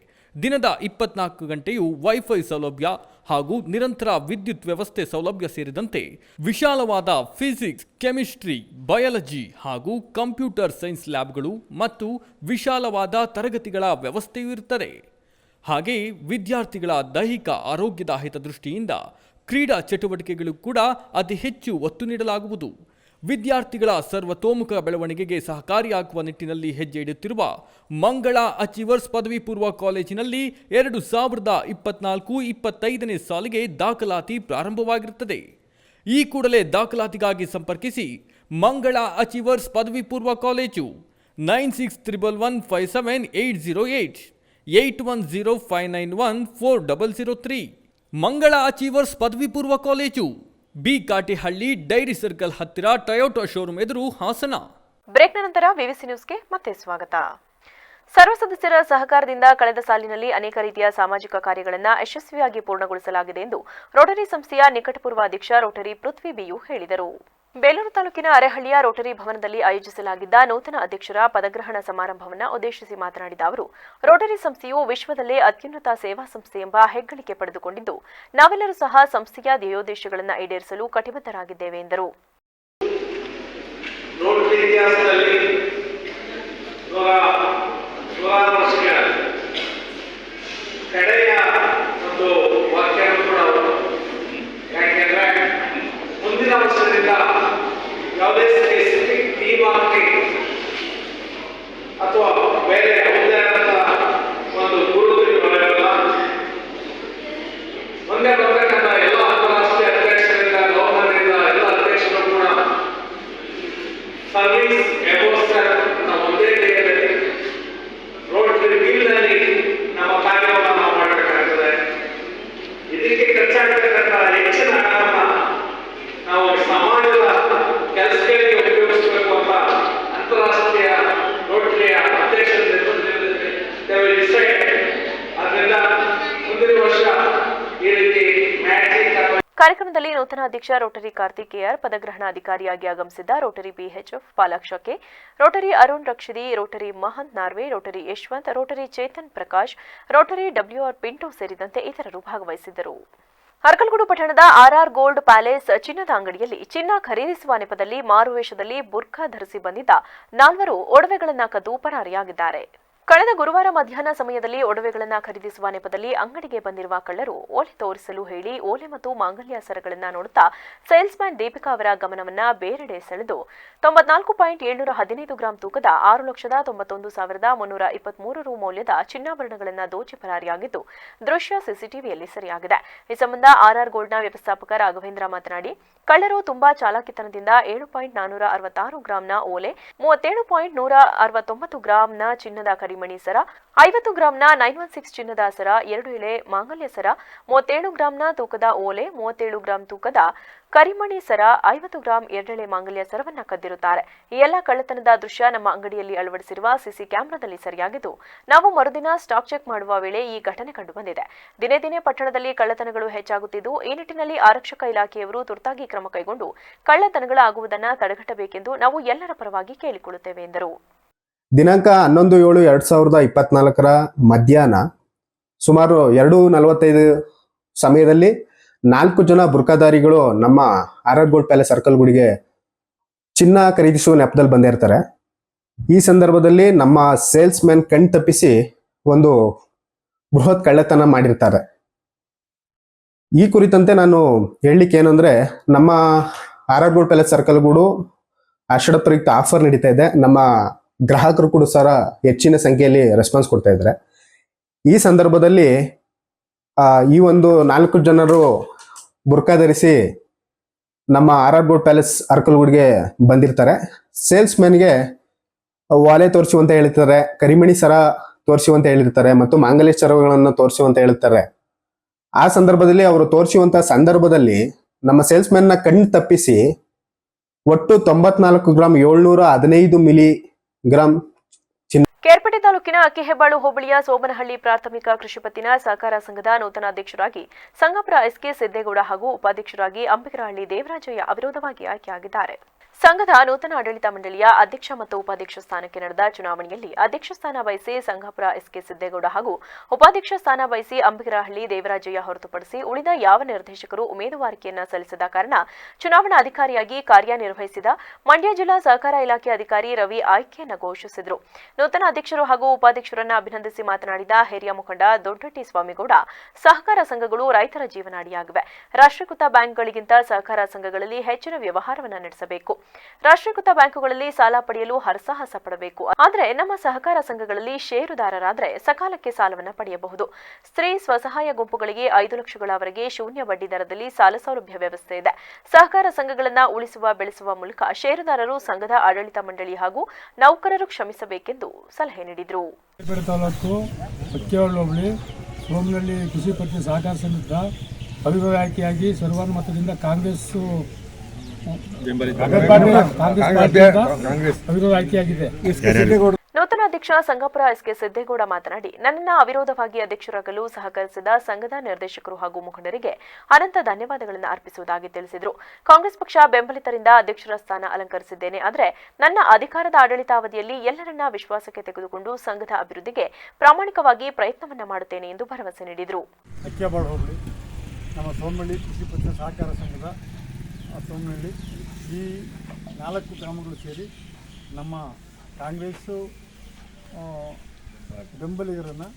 ದಿನದ 24 ಗಂಟೆಯೂ ವೈಫೈ ಸೌಲಭ್ಯ ಹಾಗೂ ನಿರಂತರ ವಿದ್ಯುತ್ ವ್ಯವಸ್ಥೆ ಸೌಲಭ್ಯ ಸೇರಿದಂತೆ ವಿಶಾಲವಾದ ಫಿಸಿಕ್ಸ್, ಕೆಮಿಸ್ಟ್ರಿ, ಬಯಾಲಜಿ ಹಾಗೂ ಕಂಪ್ಯೂಟರ್ ಸೈನ್ಸ್ ಲ್ಯಾಬ್ಗಳು ಮತ್ತು ವಿಶಾಲವಾದ ತರಗತಿಗಳ ವ್ಯವಸ್ಥೆಯೂ ಇರುತ್ತದೆ. ಹಾಗೆಯೇ ವಿದ್ಯಾರ್ಥಿಗಳ ದೈಹಿಕ ಆರೋಗ್ಯದ ಹಿತದೃಷ್ಟಿಯಿಂದ ಕ್ರೀಡಾ ಚಟುವಟಿಕೆಗಳು ಕೂಡ ಅತಿ ಹೆಚ್ಚು ಒತ್ತು ನೀಡಲಾಗುವುದು. ವಿದ್ಯಾರ್ಥಿಗಳ ಸರ್ವತೋಮುಖ ಬೆಳವಣಿಗೆಗೆ ಸಹಕಾರಿಯಾಗುವ ನಿಟ್ಟಿನಲ್ಲಿ ಹೆಜ್ಜೆ ಇಡುತ್ತಿರುವ ಮಂಗಳ ಅಚೀವರ್ಸ್ ಪದವಿ ಪೂರ್ವ ಕಾಲೇಜಿನಲ್ಲಿ 2024-25ನೇ ಸಾಲಿಗೆ ದಾಖಲಾತಿ ಪ್ರಾರಂಭವಾಗಿರುತ್ತದೆ. ಈ ಕೂಡಲೇ ದಾಖಲಾತಿಗಾಗಿ ಸಂಪರ್ಕಿಸಿ ಮಂಗಳ ಅಚೀವರ್ಸ್ ಪದವಿ ಪೂರ್ವ ಕಾಲೇಜು 9611157808 8105914003. ಮಂಗಳ ಅಚೀವರ್ಸ್ ಪದವಿ ಪೂರ್ವ college, B Katihalli, dairy circle ಹತ್ತಿರ, ಟೊಯೋಟಾ ಶೋರೂಮ್ ಎದುರು, ಹಾಸನ. ಬ್ರೇಕ್ನ ನಂತರ ವಿವಿಸಿ ನ್ಯೂಸ್ಗೆ ಮತ್ತೆ ಸ್ವಾಗತ. ಸರ್ವ ಸದಸ್ಯರ ಸಹಕಾರದಿಂದ ಕಳೆದ ಸಾಲಿನಲ್ಲಿ ಅನೇಕ ರೀತಿಯ ಸಾಮಾಜಿಕ ಕಾರ್ಯಗಳನ್ನು ಯಶಸ್ವಿಯಾಗಿ ಪೂರ್ಣಗೊಳಿಸಲಾಗಿದೆ ಎಂದು ರೋಟರಿ ಸಂಸ್ಥೆಯ ನಿಕಟಪೂರ್ವ ಅಧ್ಯಕ್ಷ ರೋಟರಿ ಪೃಥ್ವಿ ಬಿಯು ಹೇಳಿದರು. ಬೇಲೂರು ತಾಲೂಕಿನ ಅರೆಹಳ್ಳಿಯ ರೋಟರಿ ಭವನದಲ್ಲಿ ಆಯೋಜಿಸಲಾಗಿದ್ದ ನೂತನ ಅಧ್ಯಕ್ಷರ ಪದಗ್ರಹಣ ಸಮಾರಂಭವನ್ನು ಉದ್ದೇಶಿಸಿ ಮಾತನಾಡಿದ ಅವರು, ರೋಟರಿ ಸಂಸ್ಥೆಯು ವಿಶ್ವದಲ್ಲೇ ಅತ್ಯುನ್ನತ ಸೇವಾ ಸಂಸ್ಥೆ ಎಂಬ ಹೆಗ್ಗಳಿಕೆ ಪಡೆದುಕೊಂಡಿದ್ದು, ನಾವೆಲ್ಲರೂ ಸಹ ಸಂಸ್ಥೆಯ ಧ್ಯೇಯೋದ್ದೇಶಗಳನ್ನು ಈಡೇರಿಸಲು ಕಟಿಬದ್ಧರಾಗಿದ್ದೇವೆ ಎಂದರು. ಮುಂದಿನ ವರ್ಷದಿಂದ ಯಾವುದೇ ಸ್ಪೆಸಿಫಿಕ್ ಥೀಮ್ ಆಗಿ ಅಥವಾ ಬೇರೆ ಯಾವುದೇ ಒಂದು ಗುರುಗಳು ಬರೋಲ್ಲ. ಮುಂದೆ ಬರ್ತಕ್ಕಂಥ ಎಲ್ಲ ಅಂತಾರಾಷ್ಟ್ರೀಯ ಅಧ್ಯಕ್ಷರಿಂದ, ಗವರ್ನರ್ನಿಂದ ಎಲ್ಲ ಅಧ್ಯಕ್ಷರು ಕೂಡ ಸರ್ವಿಸ್ ಎಬೋಸ್ಟರ್ ಒಂದೇ ಧ್ಯೇಯದಲ್ಲಿ ರೋಟರಿ ವೀಲ್ನಲ್ಲಿ ನಮ್ಮ ಕಾರ್ಯವನ್ನು ನಾವು ಮಾಡಬೇಕಾಗ್ತದೆ. ಇದಕ್ಕೆ ಖರ್ಚಾಗತಕ್ಕಂಥ ಹೆಚ್ಚಿನ ಹಣವನ್ನು ನಾವು ಸಮಾಜದ ಕೆಲಸಗಳಿಗೆ ಉಪಯೋಗಿಸಬೇಕು ಅಂತ ಅಂತಾರಾಷ್ಟ್ರೀಯ ರೋಟರಿಯ ಅಧ್ಯಕ್ಷರ ನೇತೃತ್ವದಲ್ಲಿ ಅದರಿಂದ ಮುಂದಿನ ವರ್ಷ ಈ ರೀತಿ ಮ್ಯಾಚಿಂಗ್. ಕಾರ್ಯಕ್ರಮದಲ್ಲಿ ನೂತನ ಅಧ್ಯಕ್ಷ ರೋಟರಿ ಕಾರ್ತಿಕ್ ಕೆಆರ್, ಪದಗ್ರಹಣಾಧಿಕಾರಿಯಾಗಿ ಆಗಮಿಸಿದ್ದ ರೋಟರಿ ಬಿಎಚ್ಎಫ್ ಪಾಲಾಕ್ಷಕ್ಕೆ, rotary Arun Rakshidi, rotary Mahant Narve, rotary Yashwant, rotary Chetan Prakash, rotary WR Pinto ಸೇರಿದಂತೆ ಇತರರು ಭಾಗವಹಿಸಿದ್ದರು. ಅರ್ಕಲಗೂಡು ಪಟ್ಟಣದ ಆರ್ಆರ್ ಗೋಲ್ಡ್ ಪ್ಯಾಲೇಸ್ ಚಿನ್ನದ ಅಂಗಡಿಯಲ್ಲಿ ಚಿನ್ನ ಖರೀದಿಸುವ ನೆಪದಲ್ಲಿ ಮಾರುವೇಷದಲ್ಲಿ ಬುರ್ಖಾ ಧರಿಸಿ ಬಂದಿದ್ದ 4 ಒಡವೆಗಳನ್ನು ಕದ್ದು ಪರಾರಿಯಾಗಿದ್ದಾರೆ. ಕಳೆದ ಗುರುವಾರ ಮಧ್ಯಾಹ್ನ ಸಮಯದಲ್ಲಿ ಒಡವೆಗಳನ್ನು ಖರೀದಿಸುವ ನೆಪದಲ್ಲಿ ಅಂಗಡಿಗೆ ಬಂದಿರುವ ಕಳ್ಳರು ಓಲೆ ತೋರಿಸಲು ಹೇಳಿ ಓಲೆ ಮತ್ತು ಮಾಂಗಲ್ಯ ಸರಗಳನ್ನು ನೋಡುತ್ತಾ ಸೇಲ್ಸ್ಮ್ಯಾನ್ ದೀಪಿಕಾ ಅವರ ಗಮನವನ್ನ ಬೇರೆಡೆ ಸೆಳೆದು 94.715 ಗ್ರಾಂ ತೂಕದ 6,91,323 ರು ಮೌಲ್ಯದ ಚಿನ್ನಾಭರಣಗಳನ್ನು ದೋಚಿ ಪರಾರಿಯಾಗಿದ್ದು, ದೃಶ್ಯ ಸಿಸಿಟಿವಿಯಲ್ಲಿ ಸೆರೆಯಾಗಿದೆ. ಈ ಸಂಬಂಧ ಆರ್ಆರ್ ಗೋಲ್ಡ್ನ ವ್ಯವಸ್ಥಾಪಕ ರಾಘವೇಂದ್ರ ಮಾತನಾಡಿ, ಕಳ್ಳರು ತುಂಬಾ ಚಾಲಾಕಿತನದಿಂದ 7.466 ಗ್ರಾಂನ ಓಲೆ, 37.169 ಗ್ರಾಂನ ಚಿನ್ನದ ಕರಿಮಣಿ ಸರ, 50 ಗ್ರಾಂನ 916 ಚಿನ್ನದ ಸರ, 2 ಎಳೆ ಮಾಂಗಲ್ಯ ಸರ, 37 ಗ್ರಾಂನ ತೂಕದ ಓಲೆ, 37 ಗ್ರಾಂ ತೂಕದ ಕರಿಮಣಿ ಸರ, 50 ಗ್ರಾಂ 2 ಎಳೆ ಮಾಂಗಲ್ಯ ಸರವನ್ನ ಕದ್ದಿರುತ್ತಾರೆ. ಈ ಎಲ್ಲ ಕಳ್ಳತನದ ದೃಶ್ಯ ನಮ್ಮ ಅಂಗಡಿಯಲ್ಲಿ ಅಳವಡಿಸಿರುವ ಸಿಸಿ ಕ್ಯಾಮೆರಾದಲ್ಲಿ ಸೆರೆಯಾಗಿದ್ದು, ನಾವು ಮರುದಿನ ಸ್ಟಾಕ್ ಚೆಕ್ ಮಾಡುವ ವೇಳೆ ಈ ಘಟನೆ ಕಂಡುಬಂದಿದೆ. ದಿನೇ ದಿನೇ ಪಟ್ಟಣದಲ್ಲಿ ಕಳ್ಳತನಗಳು ಹೆಚ್ಚಾಗುತ್ತಿದ್ದು, ಈ ನಿಟ್ಟಿನಲ್ಲಿ ಆರಕ್ಷಕ ಇಲಾಖೆಯವರು ತುರ್ತಾಗಿ ಕ್ರಮ ಕೈಗೊಂಡು ಕಳ್ಳತನಗಳಾಗುವುದನ್ನು ತಡೆಗಟ್ಟಬೇಕೆಂದು ನಾವು ಎಲ್ಲರ ಪರವಾಗಿ ಕೇಳಿಕೊಳ್ಳುತ್ತೇವೆ ಎಂದರು. ದಿನಾಂಕ 11/7/2024 ಮಧ್ಯಾಹ್ನ ಸುಮಾರು 2:45 ಸಮಯದಲ್ಲಿ 4 ಜನ ಬುರ್ಕಾದಾರಿಗಳು ನಮ್ಮ ಆರ್ಆರ್ ಗೋಲ್ಡ್ ಪ್ಯಾಲೇಸ್ ಅರ್ಕಲಗೂಡಿಗೆ ಚಿನ್ನ ಖರೀದಿಸುವ ನೆಪದಲ್ಲಿ ಬಂದಿರ್ತಾರೆ. ಈ ಸಂದರ್ಭದಲ್ಲಿ ನಮ್ಮ ಸೇಲ್ಸ್ ಮ್ಯಾನ್ ಕಣ್ ತಪ್ಪಿಸಿ ಒಂದು ಬೃಹತ್ ಕಳ್ಳತನ ಮಾಡಿರ್ತಾರೆ. ಈ ಕುರಿತಂತೆ ನಾನು ಹೇಳಲಿಕ್ಕೆ ಏನಂದ್ರೆ, ನಮ್ಮ ಆರ್ಆರ್ ಗೋಲ್ಡ್ ಪ್ಯಾಲೇಸ್ ಅರ್ಕಲಗೂಡು ಆಷಾಢ ಪ್ರಯುಕ್ತ ಆಫರ್ ನಡೀತಾ ಇದೆ. ನಮ್ಮ ಗ್ರಾಹಕರು ಕೂಡ ಸಹ ಹೆಚ್ಚಿನ ಸಂಖ್ಯೆಯಲ್ಲಿ ರೆಸ್ಪಾನ್ಸ್ ಕೊಡ್ತಾ ಇದ್ದಾರೆ. ಈ ಸಂದರ್ಭದಲ್ಲಿ ಈ ಒಂದು 4 ಜನರು ಬುರ್ಕಾ ಧರಿಸಿ ನಮ್ಮ ಆರ್ಆರ್ ಗೋಲ್ಡ್ ಪ್ಯಾಲೇಸ್ ಅರ್ಕಲಗೂಡಿಗೆ ಬಂದಿರ್ತಾರೆ. ಸೇಲ್ಸ್ ಮ್ಯಾನ್ಗೆ ವಾಲೆ ತೋರಿಸುವಂತ ಹೇಳಿರ್ತಾರೆ, ಕರಿಮಣಿ ಸರ ತೋರಿಸುವಂತ ಹೇಳಿರ್ತಾರೆ ಮತ್ತು ಮಾಂಗಲ್ಯ ಸರಗಳನ್ನು ತೋರಿಸುವಂತ ಹೇಳ್ತಾರೆ. ಆ ಸಂದರ್ಭದಲ್ಲಿ ಅವರು ತೋರಿಸುವಂತ ಸಂದರ್ಭದಲ್ಲಿ ನಮ್ಮ ಸೇಲ್ಸ್ ಮ್ಯಾನ್ನ ಕಣ್ಣು ತಪ್ಪಿಸಿ ಒಟ್ಟು 94 ಗ್ರಾಂ 715 ಮಿಲಿ ಗ್ರಾಂ ಕೇರ್ಪೇಟೆ ತಾಲೂಕಿನ ಅಕ್ಕಿಹೆಬ್ಬಾಳು ಹೋಬಳಿಯ ಸೋಮನಹಳ್ಳಿ ಪ್ರಾಥಮಿಕ ಕೃಷಿ ಪತ್ತಿನ ಸಹಕಾರ ಸಂಘದ ನೂತನ ಅಧ್ಯಕ್ಷರಾಗಿ ಸಂಘಪುರ ಎಸ್ಕೆ ಸಿದ್ದೇಗೌಡ ಹಾಗೂ ಉಪಾಧ್ಯಕ್ಷರಾಗಿ ಅಂಬಿಗರಹಳ್ಳಿ ದೇವರಾಜಯ್ಯ ಅವಿರೋಧವಾಗಿ ಆಯ್ಕೆಯಾಗಿದ್ದಾರೆ. ಸಂಘದ ನೂತನ ಆಡಳಿತ ಮಂಡಳಿಯ ಅಧ್ಯಕ್ಷ ಮತ್ತು ಉಪಾಧ್ಯಕ್ಷ ಸ್ಥಾನಕ್ಕೆ ನಡೆದ ಚುನಾವಣೆಯಲ್ಲಿ ಅಧ್ಯಕ್ಷ ಸ್ಥಾನ ಬಯಸಿ ಸಂಘಪುರ ಎಸ್ಕೆ ಸಿದ್ದೇಗೌಡ ಹಾಗೂ ಉಪಾಧ್ಯಕ್ಷ ಸ್ಥಾನ ಬಯಸಿ ಅಂಬಿಗರಹಳ್ಳಿ ದೇವರಾಜಯ್ಯ ಹೊರತುಪಡಿಸಿ ಉಳಿದ ಯಾವ ನಿರ್ದೇಶಕರು ಉಮೇದುವಾರಿಕೆಯನ್ನ ಸಲ್ಲಿಸದ ಕಾರಣ ಚುನಾವಣಾ ಅಧಿಕಾರಿಯಾಗಿ ಕಾರ್ಯನಿರ್ವಹಿಸಿದ ಮಂಡ್ಯ ಜಿಲ್ಲಾ ಸಹಕಾರ ಇಲಾಖೆ ಅಧಿಕಾರಿ ರವಿ ಆಯ್ಕೆಯನ್ನು ಘೋಷಿಸಿದರು. ನೂತನ ಅಧ್ಯಕ್ಷರು ಹಾಗೂ ಉಪಾಧ್ಯಕ್ಷರನ್ನು ಅಭಿನಂದಿಸಿ ಮಾತನಾಡಿದ ಹಿರಿಯ ಮುಖಂಡ ದೊಡ್ಡಟ್ಟಿ ಸ್ವಾಮಿಗೌಡ, ಸಹಕಾರ ಸಂಘಗಳು ರೈತರ ಜೀವನಾಡಿಯಾಗಿವೆ. ರಾಷ್ಟ್ರೀಕೃತ ಬ್ಯಾಂಕ್ಗಳಿಗಿಂತ ಸಹಕಾರ ಸಂಘಗಳಲ್ಲಿ ಹೆಚ್ಚಿನ ವ್ಯವಹಾರವನ್ನು ನಡೆಸಬೇಕು. ರಾಷ್ಟ್ರೀಕೃತ ಬ್ಯಾಂಕುಗಳಲ್ಲಿ ಸಾಲ ಪಡೆಯಲು ಹರಸಾಹಸ ಪಡಬೇಕು. ಆದರೆ ನಮ್ಮ ಸಹಕಾರ ಸಂಘಗಳಲ್ಲಿ ಷೇರುದಾರರಾದರೆ ಸಕಾಲಕ್ಕೆ ಸಾಲವನ್ನು ಪಡೆಯಬಹುದು. ಸ್ತ್ರೀ ಸ್ವಸಹಾಯ ಗುಂಪುಗಳಿಗೆ 5 ಲಕ್ಷಗಳವರೆಗೆ ಶೂನ್ಯ ಬಡ್ಡಿ ದರದಲ್ಲಿ ಸಾಲ ಸೌಲಭ್ಯ ವ್ಯವಸ್ಥೆ ಇದೆ. ಸಹಕಾರ ಸಂಘಗಳನ್ನು ಉಳಿಸುವ ಬೆಳೆಸುವ ಮೂಲಕ ಷೇರುದಾರರು ಸಂಘದ ಆಡಳಿತ ಮಂಡಳಿ ಹಾಗೂ ನೌಕರರು ಶ್ರಮಿಸಬೇಕೆಂದು ಸಲಹೆ ನೀಡಿದರು. ತಾಲೂಕು ಬಚ್ಚೇಹಳ್ಳಿ ಹೋಬಳಿ ಸೋಮನಹಳ್ಳಿ ಕೃಷಿ ಪತ್ತಿನ ಸಹಕಾರ ಸಂಘದ ಅವಿರೋಧ ಆಯ್ಕೆಯಾಗಿ ಸರ್ವಾನುಮತದಿಂದ ಕಾಂಗ್ರೆಸ್ ಅವಿರೋಧ ಆಯ್ಕೆಯಾಗಿದೆ. ನೂತನ ಅಧ್ಯಕ್ಷ ಸಂಘಪುರ ಎಸ್ಕೆ ಸಿದ್ದೇಗೌಡ ಮಾತನಾಡಿ, ನನ್ನನ್ನು ಅವಿರೋಧವಾಗಿ ಅಧ್ಯಕ್ಷರಾಗಲು ಸಹಕರಿಸಿದ ಸಂಘದ ನಿರ್ದೇಶಕರು ಹಾಗೂ ಮುಖಂಡರಿಗೆ ಅನಂತ ಧನ್ಯವಾದಗಳನ್ನು ಅರ್ಪಿಸುವುದಾಗಿ ತಿಳಿಸಿದರು. ಕಾಂಗ್ರೆಸ್ ಪಕ್ಷ ಬೆಂಬಲಿತರಿಂದ ಅಧ್ಯಕ್ಷರ ಸ್ಥಾನ ಅಲಂಕರಿಸಿದ್ದೇನೆ. ಆದರೆ ನನ್ನ ಅಧಿಕಾರದ ಆಡಳಿತಾವಧಿಯಲ್ಲಿ ಎಲ್ಲರನ್ನ ವಿಶ್ವಾಸಕ್ಕೆ ತೆಗೆದುಕೊಂಡು ಸಂಘದ ಅಭಿವೃದ್ಧಿಗೆ ಪ್ರಾಮಾಣಿಕವಾಗಿ ಪ್ರಯತ್ನವನ್ನ ಮಾಡುತ್ತೇನೆ ಎಂದು ಭರವಸೆ ನೀಡಿದರು. ನಮ್ಮ ಸೋಮನಹಳ್ಳಿ ಕೃಷಿ ಪತ್ತಿನ ಸಹಕಾರ ಸಂಘದ ಸೋಮನಹಳ್ಳಿ ಈ 4 ಗ್ರಾಮಗಳು ಸೇರಿ ನಮ್ಮ ಕಾಂಗ್ರೆಸ್ಸು ಬೆಂಬಲಿಗರನ್ನು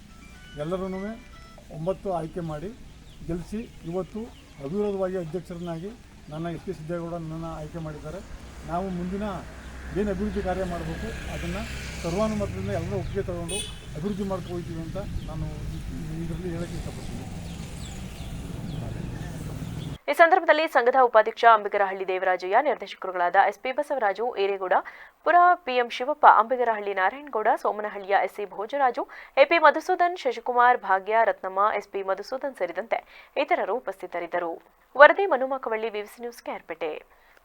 ಎಲ್ಲರೂ 9 ಆಯ್ಕೆ ಮಾಡಿ ಗೆಲ್ಲಿಸಿ ಇವತ್ತು ಅವಿರೋಧವಾಗಿ ಅಧ್ಯಕ್ಷರನ್ನಾಗಿ ನನ್ನ ಎಸ್ ಕೆ ಸಿದ್ದೇಗೌಡ ನನ್ನನ್ನು ಆಯ್ಕೆ ಮಾಡಿದ್ದಾರೆ. ನಾವು ಮುಂದಿನ ಏನು ಅಭಿವೃದ್ಧಿ ಕಾರ್ಯ ಮಾಡಬೇಕು ಅದನ್ನು ಸರ್ವಾನುಮತದಿಂದ ಎಲ್ಲರೂ ಒಪ್ಪಿಗೆ ತಗೊಂಡು ಅಭಿವೃದ್ಧಿ ಮಾಡ್ಕೊಳ್ತೀವಿ ಅಂತ ನಾನು ಇದರಲ್ಲಿ ಹೇಳಕ್ಕೆ ಇಷ್ಟಪಡ್ತೀನಿ. ಈ ಸಂದರ್ಭದಲ್ಲಿ ಸಂಘದ ಉಪಾಧ್ಯಕ್ಷ ಅಂಬಿಗರಹಳ್ಳಿ ದೇವರಾಜಯ್ಯ, ನಿರ್ದೇಶಕರುಗಳಾದ ಎಸ್ಪಿ ಬಸವರಾಜು, ಏರೇಗೌಡ, ಪುರ ಪಿಎಂ ಶಿವಪ್ಪ, ಅಂಬಿಗರಹಳ್ಳಿ ನಾರಾಯಣಗೌಡ, ಸೋಮನಹಳ್ಳಿಯ SC Bhojaraju, AP Madhusudan, Shashikumar, Bhagya, Ratnamma, SP Madhusudan ಸೇರಿದಂತೆ ಇತರರು ಉಪಸ್ಥಿತರಿದ್ದರು. ವರದಿ ಮನುಮಾಕವಳ್ಳಿ, ವಿವಿಸಿ ನ್ಯೂಸ್, ಕೇರ್ಪೇಟೆ.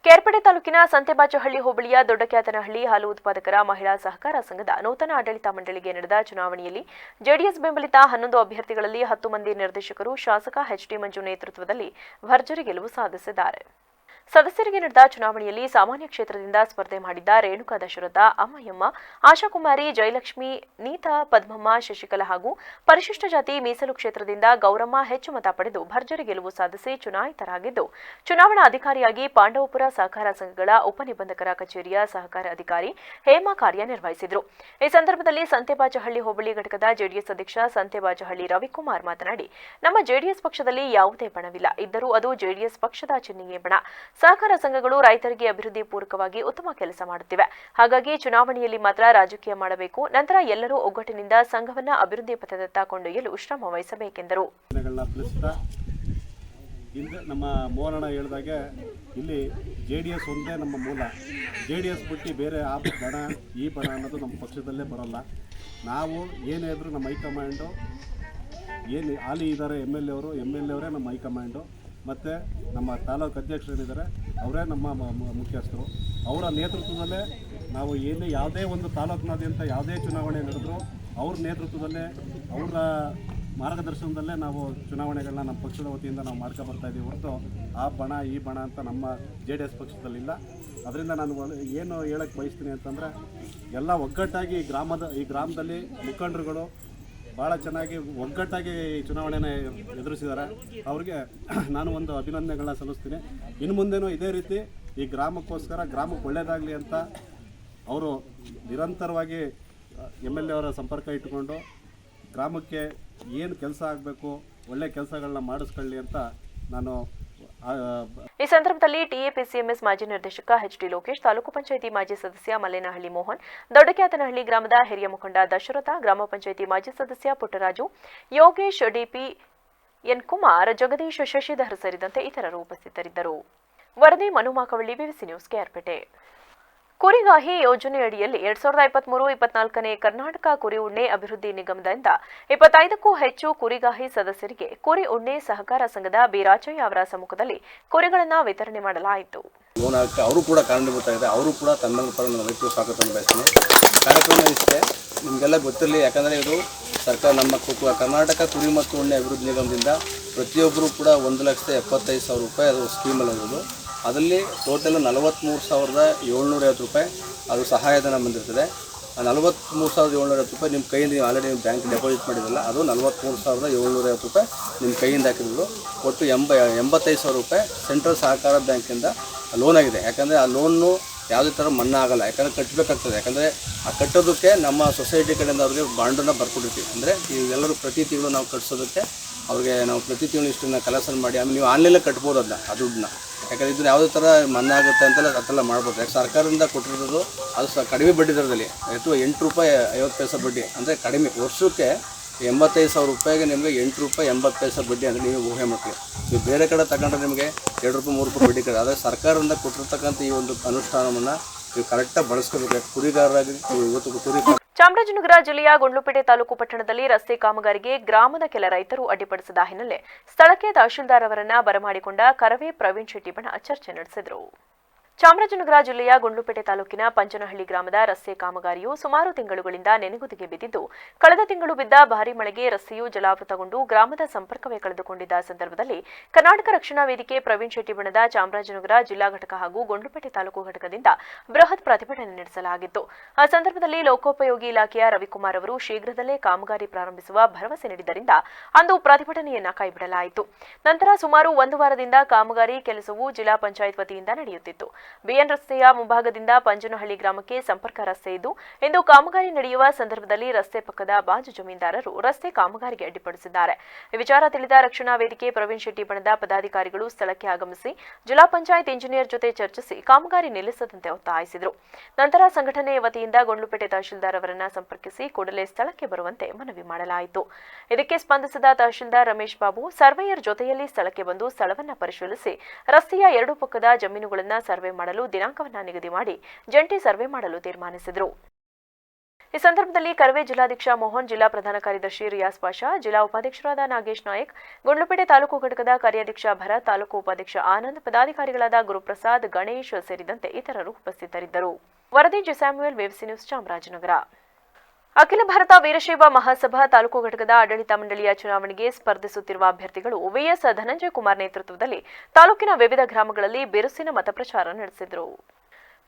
ಕೇರ್ಪೇಟೆ ತಾಲೂಕಿನ ಸಂತೆಬಾಚಹಳ್ಳಿ ಹೋಬಳಿಯ ದೊಡ್ಡಕ್ಯಾತನಹಳ್ಳಿ ಹಾಲು ಉತ್ಪಾದಕರ ಮಹಿಳಾ ಸಹಕಾರ ಸಂಘದ ನೂತನ ಆಡಳಿತ ಮಂಡಳಿಗೆ ನಡೆದ ಚುನಾವಣೆಯಲ್ಲಿ ಜೆಡಿಎಸ್ ಬೆಂಬಲಿತ 11 ಅಭ್ಯರ್ಥಿಗಳಲ್ಲಿ 10 ಮಂದಿ ನಿರ್ದೇಶಕರು ಶಾಸಕ ಎಚ್ಡಿ ಮಂಜು ನೇತೃತ್ವದಲ್ಲಿ ಭರ್ಜರಿ ಗೆಲುವು ಸಾಧಿಸಿದ್ದಾರೆ. ಸದಸ್ಯರಿಗೆ ನಡೆದ ಚುನಾವಣೆಯಲ್ಲಿ ಸಾಮಾನ್ಯ ಕ್ಷೇತ್ರದಿಂದ ಸ್ಪರ್ಧೆ ಮಾಡಿದ್ದ ರೇಣುಕಾ ದಶರಥ, ಅಮ್ಮಯ್ಯಮ್ಮ, ಆಶಾಕುಮಾರಿ, ಜಯಲಕ್ಷ್ಮಿ, ನೀತಾ, ಪದ್ಮಮ್ಮ, ಶಶಿಕಲಾ ಹಾಗೂ ಪರಿಶಿಷ್ಟ ಜಾತಿ ಮೀಸಲು ಕ್ಷೇತ್ರದಿಂದ ಗೌರಮ್ಮ ಹೆಚ್ಚು ಮತ ಪಡೆದು ಭರ್ಜರಿ ಗೆಲುವು ಸಾಧಿಸಿ ಚುನಾಯಿತರಾಗಿದ್ದು, ಚುನಾವಣಾ ಅಧಿಕಾರಿಯಾಗಿ ಪಾಂಡವಪುರ ಸಹಕಾರ ಸಂಘಗಳ ಉಪನಿಬಂಧಕರ ಕಚೇರಿಯ ಸಹಕಾರ ಅಧಿಕಾರಿ ಹೇಮಾ ಕಾರ್ಯನಿರ್ವಹಿಸಿದರು. ಈ ಸಂದರ್ಭದಲ್ಲಿ ಸಂತೆಬಾಚಹಳ್ಳಿ ಹೋಬಳಿ ಘಟಕದ ಜೆಡಿಎಸ್ ಅಧ್ಯಕ್ಷ ಸಂತೆಬಾಚಹಳ್ಳಿ ರವಿಕುಮಾರ್ ಮಾತನಾಡಿ, ನಮ್ಮ ಜೆಡಿಎಸ್ ಪಕ್ಷದಲ್ಲಿ ಯಾವುದೇ ಬಣವಿಲ್ಲ, ಇದ್ದರೂ ಅದು ಜೆಡಿಎಸ್ ಪಕ್ಷದ ಚಿಹ್ನೆಯೇ ಬಣ. ಸಹಕಾರ ಸಂಘಗಳು ರೈತರಿಗೆ ಅಭಿವೃದ್ಧಿ ಪೂರಕವಾಗಿ ಉತ್ತಮ ಕೆಲಸ ಮಾಡುತ್ತಿವೆ. ಹಾಗಾಗಿ ಚುನಾವಣೆಯಲ್ಲಿ ಮಾತ್ರ ರಾಜಕೀಯ ಮಾಡಬೇಕು. ನಂತರ ಎಲ್ಲರೂ ಒಗ್ಗಟ್ಟಿನಿಂದ ಸಂಘವನ್ನ ಅಭಿವೃದ್ಧಿ ಪಥದತ್ತ ಕೊಂಡೊಯ್ಯಲು ಶ್ರಮ ವಹಿಸಬೇಕೆಂದರು. ನಮ್ಮ ಮೋಹನಣ್ಣ ಹೇಳಿದಾಗೆ ಇಲ್ಲಿ JDS ಒಂದೇ ನಮ್ಮ ಮೂಲ. JDS ಬಿಟ್ಟು ಬೇರೆ ಆ ಬಣ ಈ ಬಣ ಅನ್ನೋದು ನಮ್ಮ ಪಕ್ಷದಲ್ಲೇ ಬರೋಲ್ಲ. ನಾವು ಏನೇ ಇದ್ರೂ ನಮ್ಮ ಹೈಕಮಾಂಡು ಏನು ಹಾಲಿ ಇದ್ದಾರೆ MLA ಅವರೇ ನಮ್ಮ ಹೈಕಮಾಂಡು, ಮತ್ತು ನಮ್ಮ ತಾಲೂಕು ಅಧ್ಯಕ್ಷರೇನಿದ್ದಾರೆ ಅವರೇ ನಮ್ಮ ಮುಖ್ಯಸ್ಥರು. ಅವರ ನೇತೃತ್ವದಲ್ಲೇ ನಾವು ಯಾವುದೇ ಒಂದು ತಾಲೂಕಿನಾದ್ಯಂತ ಯಾವುದೇ ಚುನಾವಣೆ ನಡೆದರೂ ಅವ್ರ ನೇತೃತ್ವದಲ್ಲೇ ಅವರ ಮಾರ್ಗದರ್ಶನದಲ್ಲೇ ನಾವು ಚುನಾವಣೆಗಳನ್ನ ನಮ್ಮ ಪಕ್ಷದ ವತಿಯಿಂದ ನಾವು ಮಾಡ್ಕೊಬರ್ತಾ ಇದ್ದೀವಿ ಹೊರತು ಆ ಬಣ ಈ ಬಣ ಅಂತ ನಮ್ಮ JDS ಪಕ್ಷದಲ್ಲಿಲ್ಲ. ಅದರಿಂದ ನಾನು ಏನು ಹೇಳಕ್ಕೆ ಬಯಸ್ತೀನಿ ಅಂತಂದರೆ, ಎಲ್ಲ ಒಗ್ಗಟ್ಟಾಗಿ ಈ ಗ್ರಾಮದಲ್ಲಿ ಮುಖಂಡರುಗಳು ಭಾಳ ಚೆನ್ನಾಗಿ ಒಗ್ಗಟ್ಟಾಗಿ ಚುನಾವಣೆನ ಎದುರಿಸಿದ್ದಾರೆ. ಅವ್ರಿಗೆ ನಾನು ಒಂದು ಅಭಿನಂದನೆಗಳನ್ನ ಸಲ್ಲಿಸ್ತೀನಿ. ಇನ್ನು ಮುಂದೆನೂ ಇದೇ ರೀತಿ ಈ ಗ್ರಾಮಕ್ಕೆ ಒಳ್ಳೆಯದಾಗಲಿ ಅಂತ ಅವರು ನಿರಂತರವಾಗಿ MLA ಅವರ ಸಂಪರ್ಕ ಇಟ್ಟುಕೊಂಡು ಗ್ರಾಮಕ್ಕೆ ಏನು ಕೆಲಸ ಆಗಬೇಕು, ಒಳ್ಳೆ ಕೆಲಸಗಳನ್ನ ಮಾಡಿಸ್ಕೊಳ್ಳಿ ಅಂತ ನಾನು. ಈ ಸಂದರ್ಭದಲ್ಲಿ TAPCMS ಮಾಜಿ ನಿರ್ದೇಶಕ HT ಲೋಕೇಶ್, ತಾಲೂಕು ಪಂಚಾಯಿತಿ ಮಾಜಿ ಸದಸ್ಯ ಮಲ್ಲೇನಹಳ್ಳಿ ಮೋಹನ್, ದೊಡ್ಡಕ್ಯಾತನಹಳ್ಳಿ ಗ್ರಾಮದ ಹಿರಿಯ ಮುಖಂಡ ದಶರಥ, ಗ್ರಾಮ ಪಂಚಾಯಿತಿ ಮಾಜಿ ಸದಸ್ಯ ಪುಟ್ಟರಾಜು, ಯೋಗೇಶ್, DP ಎನ್ ಕುಮಾರ್, ಜಗದೀಶ್, ಶಶಿಧರ್ ಸೇರಿದಂತೆ ಇತರರು ಉಪಸ್ಥಿತರಿದ್ದರು. ವರದಿ ಮನುಮಾಕವಳ್ಳಿ, ವಿವಿಸಿ ನ್ಯೂಸ್, ಕೇರ್ಪೇಟೆ. ಕುರಿಗಾಹಿ ಯೋಜನೆಯಡಿಯಲ್ಲಿ 2023-24ನೇ ಕರ್ನಾಟಕ ಕುರಿ ಉಣ್ಣೆ ಅಭಿವೃದ್ಧಿ ನಿಗಮದಿಂದ 25ಕ್ಕೂ ಹೆಚ್ಚು ಕುರಿಗಾಹಿ ಸದಸ್ಯರಿಗೆ ಕುರಿ ಉಣ್ಣೆ ಸಹಕಾರ ಸಂಘದ ಬೀರಾಜಯ್ಯ ಅವರ ಸಮ್ಮುಖದಲ್ಲಿ ಕುರಿಗಳನ್ನು ವಿತರಣೆ ಮಾಡಲಾಯಿತು. ಅವರು ಕೂಡ ಕಾರಣಭೂತ ಇದೆ. ಅವರು ಕೂಡ ತನ್ನ ಪರ ರೈತರು ಸ್ವಾಗತವನ್ನು ಬಯಸ್ತೀನಿ. ಕಾರ್ಯಕ್ರಮ ಇಷ್ಟೇ, ನಿಮಗೆಲ್ಲ ಗೊತ್ತಿರಲಿ. ಯಾಕಂದರೆ ಇದು ಸರ್ಕಾರ ನಮ್ಮ ಕರ್ನಾಟಕ ಕುರಿ ಮತ್ತು ಉಣ್ಣೆ ಅಭಿವೃದ್ಧಿ ನಿಗಮದಿಂದ ಪ್ರತಿಯೊಬ್ಬರು ಕೂಡ 1,75,000 ರೂಪಾಯಿ ಅದು ಸ್ಕೀಮಲ್ಲಿ ಇರೋದು. ಅದರಲ್ಲಿ ಟೋಟಲ್ 43,750 ರೂಪಾಯಿ ಅದು ಸಹಾಯಧನ ಬಂದಿರ್ತದೆ. 43,750 ರೂಪಾಯಿ ನಿಮ್ಮ ಕೈಯಿಂದ ನೀವು ಆಲ್ರೆಡಿ ನೀವು ಬ್ಯಾಂಕ್ ಡೆಪಾಸಿಟ್ ಮಾಡಿದ್ರಲ್ಲ, ಅದು 43,750 ರೂಪಾಯಿ ನಿಮ್ಮ ಕೈಯಿಂದ ಹಾಕಿದ್ರು. ಒಟ್ಟು 85,000 ರೂಪಾಯಿ ಸೆಂಟ್ರಲ್ ಸಹಕಾರ ಬ್ಯಾಂಕಿಂದ ಲೋನ್ ಆಗಿದೆ. ಯಾಕಂದರೆ ಆ ಲೋನು ಯಾವುದೇ ಥರ ಮನ್ನಾ ಆಗಲ್ಲ, ಯಾಕಂದರೆ ಕಟ್ಟಬೇಕಾಗ್ತದೆ. ಯಾಕಂದರೆ ಆ ಕಟ್ಟೋದಕ್ಕೆ ನಮ್ಮ ಸೊಸೈಟಿ ಕಡೆಯಿಂದ ಅವ್ರಿಗೆ ಬಾಂಡನ್ನು ಬರ್ಕೊಟ್ಟಿರ್ತೀವಿ. ಅಂದರೆ ಇವೆಲ್ಲರೂ ಪ್ರತಿ ತಿಂಗಳು ನಾವು ಕಟ್ಸೋದಕ್ಕೆ ಅವ್ರಿಗೆ ನಾವು ಪ್ರತಿ ತಿಂಗಳು ಇಷ್ಟನ್ನು ಕಲೆಕ್ಷನ್ ಮಾಡಿ ಆಮೇಲೆ ನೀವು ಆನ್ಲೈನಲ್ಲಿ ಕಟ್ಬೋದು ಅದನ್ನ, ಆ ದುಡ್ಡನ್ನ. ಯಾಕಂದರೆ ಇದನ್ನು ಯಾವುದೇ ಥರ ಮನ್ನಾ ಆಗುತ್ತೆ ಅಂತೆಲ್ಲ ಅದೆಲ್ಲ ಮಾಡ್ಬೋದು. ಯಾಕೆ ಸರ್ಕಾರದಿಂದ ಕೊಟ್ಟಿರೋದು ಅದು ಕಡಿಮೆ ಬಡ್ಡಿ ದರದಲ್ಲಿ, ₹8.50 ಬಡ್ಡಿ, ಅಂದರೆ ಕಡಿಮೆ. ವರ್ಷಕ್ಕೆ 85,000 ರೂಪಾಯಿಗೆ ನಿಮಗೆ ₹8.80 ಬಡ್ಡಿ ಅಂದರೆ ನೀವು ಊಹೆ ಮಾಡ್ತೀವಿ. ನೀವು ಬೇರೆ ಕಡೆ ತಗೊಂಡ್ರೆ ನಿಮಗೆ ₹2, ₹3 ಬಡ್ಡಿ ಕಡೆ. ಆದರೆ ಸರ್ಕಾರದಿಂದ ಕೊಟ್ಟಿರ್ತಕ್ಕಂಥ ಈ ಒಂದು ಅನುಷ್ಠಾನವನ್ನು ನೀವು ಕರೆಕ್ಟಾಗಿ ಬಳಸ್ಕೋಬೇಕು. ಕುರಿಗಾರರಾಗಿ ಇವತ್ತು ಚಾಮರಾಜನಗರ ಜಿಲ್ಲೆಯ ಗುಂಡ್ಲುಪೇಟೆ ತಾಲೂಕು ಪಟ್ಟಣದಲ್ಲಿ ರಸ್ತೆ ಕಾಮಗಾರಿಗೆ ಗ್ರಾಮದ ಕೆಲ ರೈತರು ಅಡ್ಡಿಪಡಿಸಿದ ಹಿನ್ನೆಲೆ ಸ್ಥಳಕ್ಕೆ ತಹಶೀಲ್ದಾರ್ ಅವರನ್ನ ಬರಮಾಡಿಕೊಂಡ ಕರವೇ ಪ್ರವೀಣ್ ಶೆಟ್ಟಿ ಬಣ ಚರ್ಚೆ ನಡೆಸಿದರು. ಚಾಮರಾಜನಗರ ಜಿಲ್ಲೆಯ ಗುಂಡ್ಲುಪೇಟೆ ತಾಲೂಕಿನ ಪಂಚನಹಳ್ಳಿ ಗ್ರಾಮದ ರಸ್ತೆ ಕಾಮಗಾರಿಯು ಸುಮಾರು ತಿಂಗಳುಗಳಿಂದ ನೆನೆಗುದಿಗೆ ಬಿದ್ದಿದ್ದು, ಕಳೆದ ತಿಂಗಳು ಬಿದ್ದ ಭಾರೀ ಮಳೆಗೆ ರಸ್ತೆಯು ಜಲಾವೃತಗೊಂಡು ಗ್ರಾಮದ ಸಂಪರ್ಕವೇ ಕಳೆದುಕೊಂಡಿದ್ದ ಸಂದರ್ಭದಲ್ಲಿ ಕರ್ನಾಟಕ ರಕ್ಷಣಾ ವೇದಿಕೆ ಪ್ರವೀಣ್ ಶೆಟ್ಟಿ ಬಣದ ಚಾಮರಾಜನಗರ ಜಿಲ್ಲಾ ಘಟಕ ಹಾಗೂ ಗುಂಡ್ಲುಪೇಟೆ ತಾಲೂಕು ಘಟಕದಿಂದ ಬೃಹತ್ ಪ್ರತಿಭಟನೆ ನಡೆಸಲಾಗಿತ್ತು. ಆ ಸಂದರ್ಭದಲ್ಲಿ ಲೋಕೋಪಯೋಗಿ ಇಲಾಖೆಯ ರವಿಕುಮಾರ್ ಅವರು ಶೀಘ್ರದಲ್ಲೇ ಕಾಮಗಾರಿ ಪ್ರಾರಂಭಿಸುವ ಭರವಸೆ ನೀಡಿದ್ದರಿಂದ ಅಂದು ಪ್ರತಿಭಟನೆಯನ್ನ ಕೈಬಿಡಲಾಯಿತು. ನಂತರ ಸುಮಾರು 1 ವಾರದಿಂದ ಕಾಮಗಾರಿ ಕೆಲಸವು ಜಿಲ್ಲಾ ಪಂಚಾಯತ್ ವತಿಯಿಂದ ನಡೆಯುತ್ತಿತ್ತು. ಬಿಎನ್ ರಸ್ತೆಯ ಮುಂಭಾಗದಿಂದ ಪಂಚನಹಳ್ಳಿ ಗ್ರಾಮಕ್ಕೆ ಸಂಪರ್ಕ ರಸ್ತೆ ಇದ್ದು, ಇಂದು ಕಾಮಗಾರಿ ನಡೆಯುವ ಸಂದರ್ಭದಲ್ಲಿ ರಸ್ತೆ ಪಕ್ಕದ ಬಾಜು ಜಮೀನ್ದಾರರು ರಸ್ತೆ ಕಾಮಗಾರಿಗೆ ಅಡ್ಡಿಪಡಿಸಿದ್ದಾರೆ. ಈ ವಿಚಾರ ತಿಳಿದ ರಕ್ಷಣಾ ವೇದಿಕೆ ಪ್ರವೀಣ್ ಶೆಟ್ಟಿ ಬಣದ ಪದಾಧಿಕಾರಿಗಳು ಸ್ಥಳಕ್ಕೆ ಆಗಮಿಸಿ ಜಿಲ್ಲಾ ಪಂಚಾಯತ್ ಇಂಜಿನಿಯರ್ ಜೊತೆ ಚರ್ಚಿಸಿ ಕಾಮಗಾರಿ ನಿಲ್ಲಿಸದಂತೆ ಒತ್ತಾಯಿಸಿದರು. ನಂತರ ಸಂಘಟನೆಯ ವತಿಯಿಂದ ಗುಂಡ್ಲುಪೇಟೆ ತಹಶೀಲ್ದಾರ್ ಅವರನ್ನ ಸಂಪರ್ಕಿಸಿ ಕೂಡಲೇ ಸ್ಥಳಕ್ಕೆ ಬರುವಂತೆ ಮನವಿ ಮಾಡಲಾಯಿತು. ಇದಕ್ಕೆ ಸ್ಪಂದಿಸಿದ ತಹಶೀಲ್ದಾರ್ ರಮೇಶ್ ಬಾಬು ಸರ್ವೇಯರ್ ಜೊತೆಯಲ್ಲಿ ಸ್ಥಳಕ್ಕೆ ಬಂದು ಸ್ಥಳವನ್ನು ಪರಿಶೀಲಿಸಿ ರಸ್ತೆಯ 2 ಪಕ್ಕದ ಜಮೀನುಗಳನ್ನು ಸರ್ವೆ ಮಾಡಲು ದಿನಾಂಕವನ್ನು ನಿಗದಿ ಮಾಡಿ ಜಂಟಿ ಸರ್ವೆ ಮಾಡಲು ತೀರ್ಮಾನಿಸಿದರು. ಈ ಸಂದರ್ಭದಲ್ಲಿ ಕರವೇ ಜಿಲ್ಲಾಧ್ಯಕ್ಷ ಮೋಹನ್, ಜಿಲ್ಲಾ ಪ್ರಧಾನ ಕಾರ್ಯದರ್ಶಿ ರಿಯಾಸ್ ಪಾಷಾ, ಜಿಲ್ಲಾ ಉಪಾಧ್ಯಕ್ಷರಾದ ನಾಗೇಶ್ ನಾಯಕ್, ಗುಂಡ್ಲುಪೇಟೆ ತಾಲೂಕು ಘಟಕದ ಕಾರ್ಯಾಧ್ಯಕ್ಷ ಭರತ್, ತಾಲೂಕು ಉಪಾಧ್ಯಕ್ಷ ಆನಂದ್, ಪದಾಧಿಕಾರಿಗಳಾದ ಗುರುಪ್ರಸಾದ್, ಗಣೇಶ್ ಸೇರಿದಂತೆ ಇತರರು ಉಪಸ್ಥಿತರಿದ್ದರು. ವರದಿ ಜಿಸ್ಯಾಮ್ಯುಯಲ್, ವೇವ್ಸಿ ನ್ಯೂಸ್, ಚಾಮರಾಜನಗರ. ಅಖಿಲ ಭಾರತ ವೀರಶೈವ ಮಹಾಸಭಾ ತಾಲೂಕು ಘಟಕದ ಆಡಳಿತ ಮಂಡಳಿಯ ಚುನಾವಣೆಗೆ ಸ್ಪರ್ಧಿಸುತ್ತಿರುವ ಅಭ್ಯರ್ಥಿಗಳು ವಿಎಸ್ ಧನಂಜಯ ಕುಮಾರ್ ನೇತೃತ್ವದಲ್ಲಿ ತಾಲೂಕಿನ ವಿವಿಧ ಗ್ರಾಮಗಳಲ್ಲಿ ಬಿರುಸಿನ ಮತಪ್ರಚಾರ ನಡೆಸಿದರು.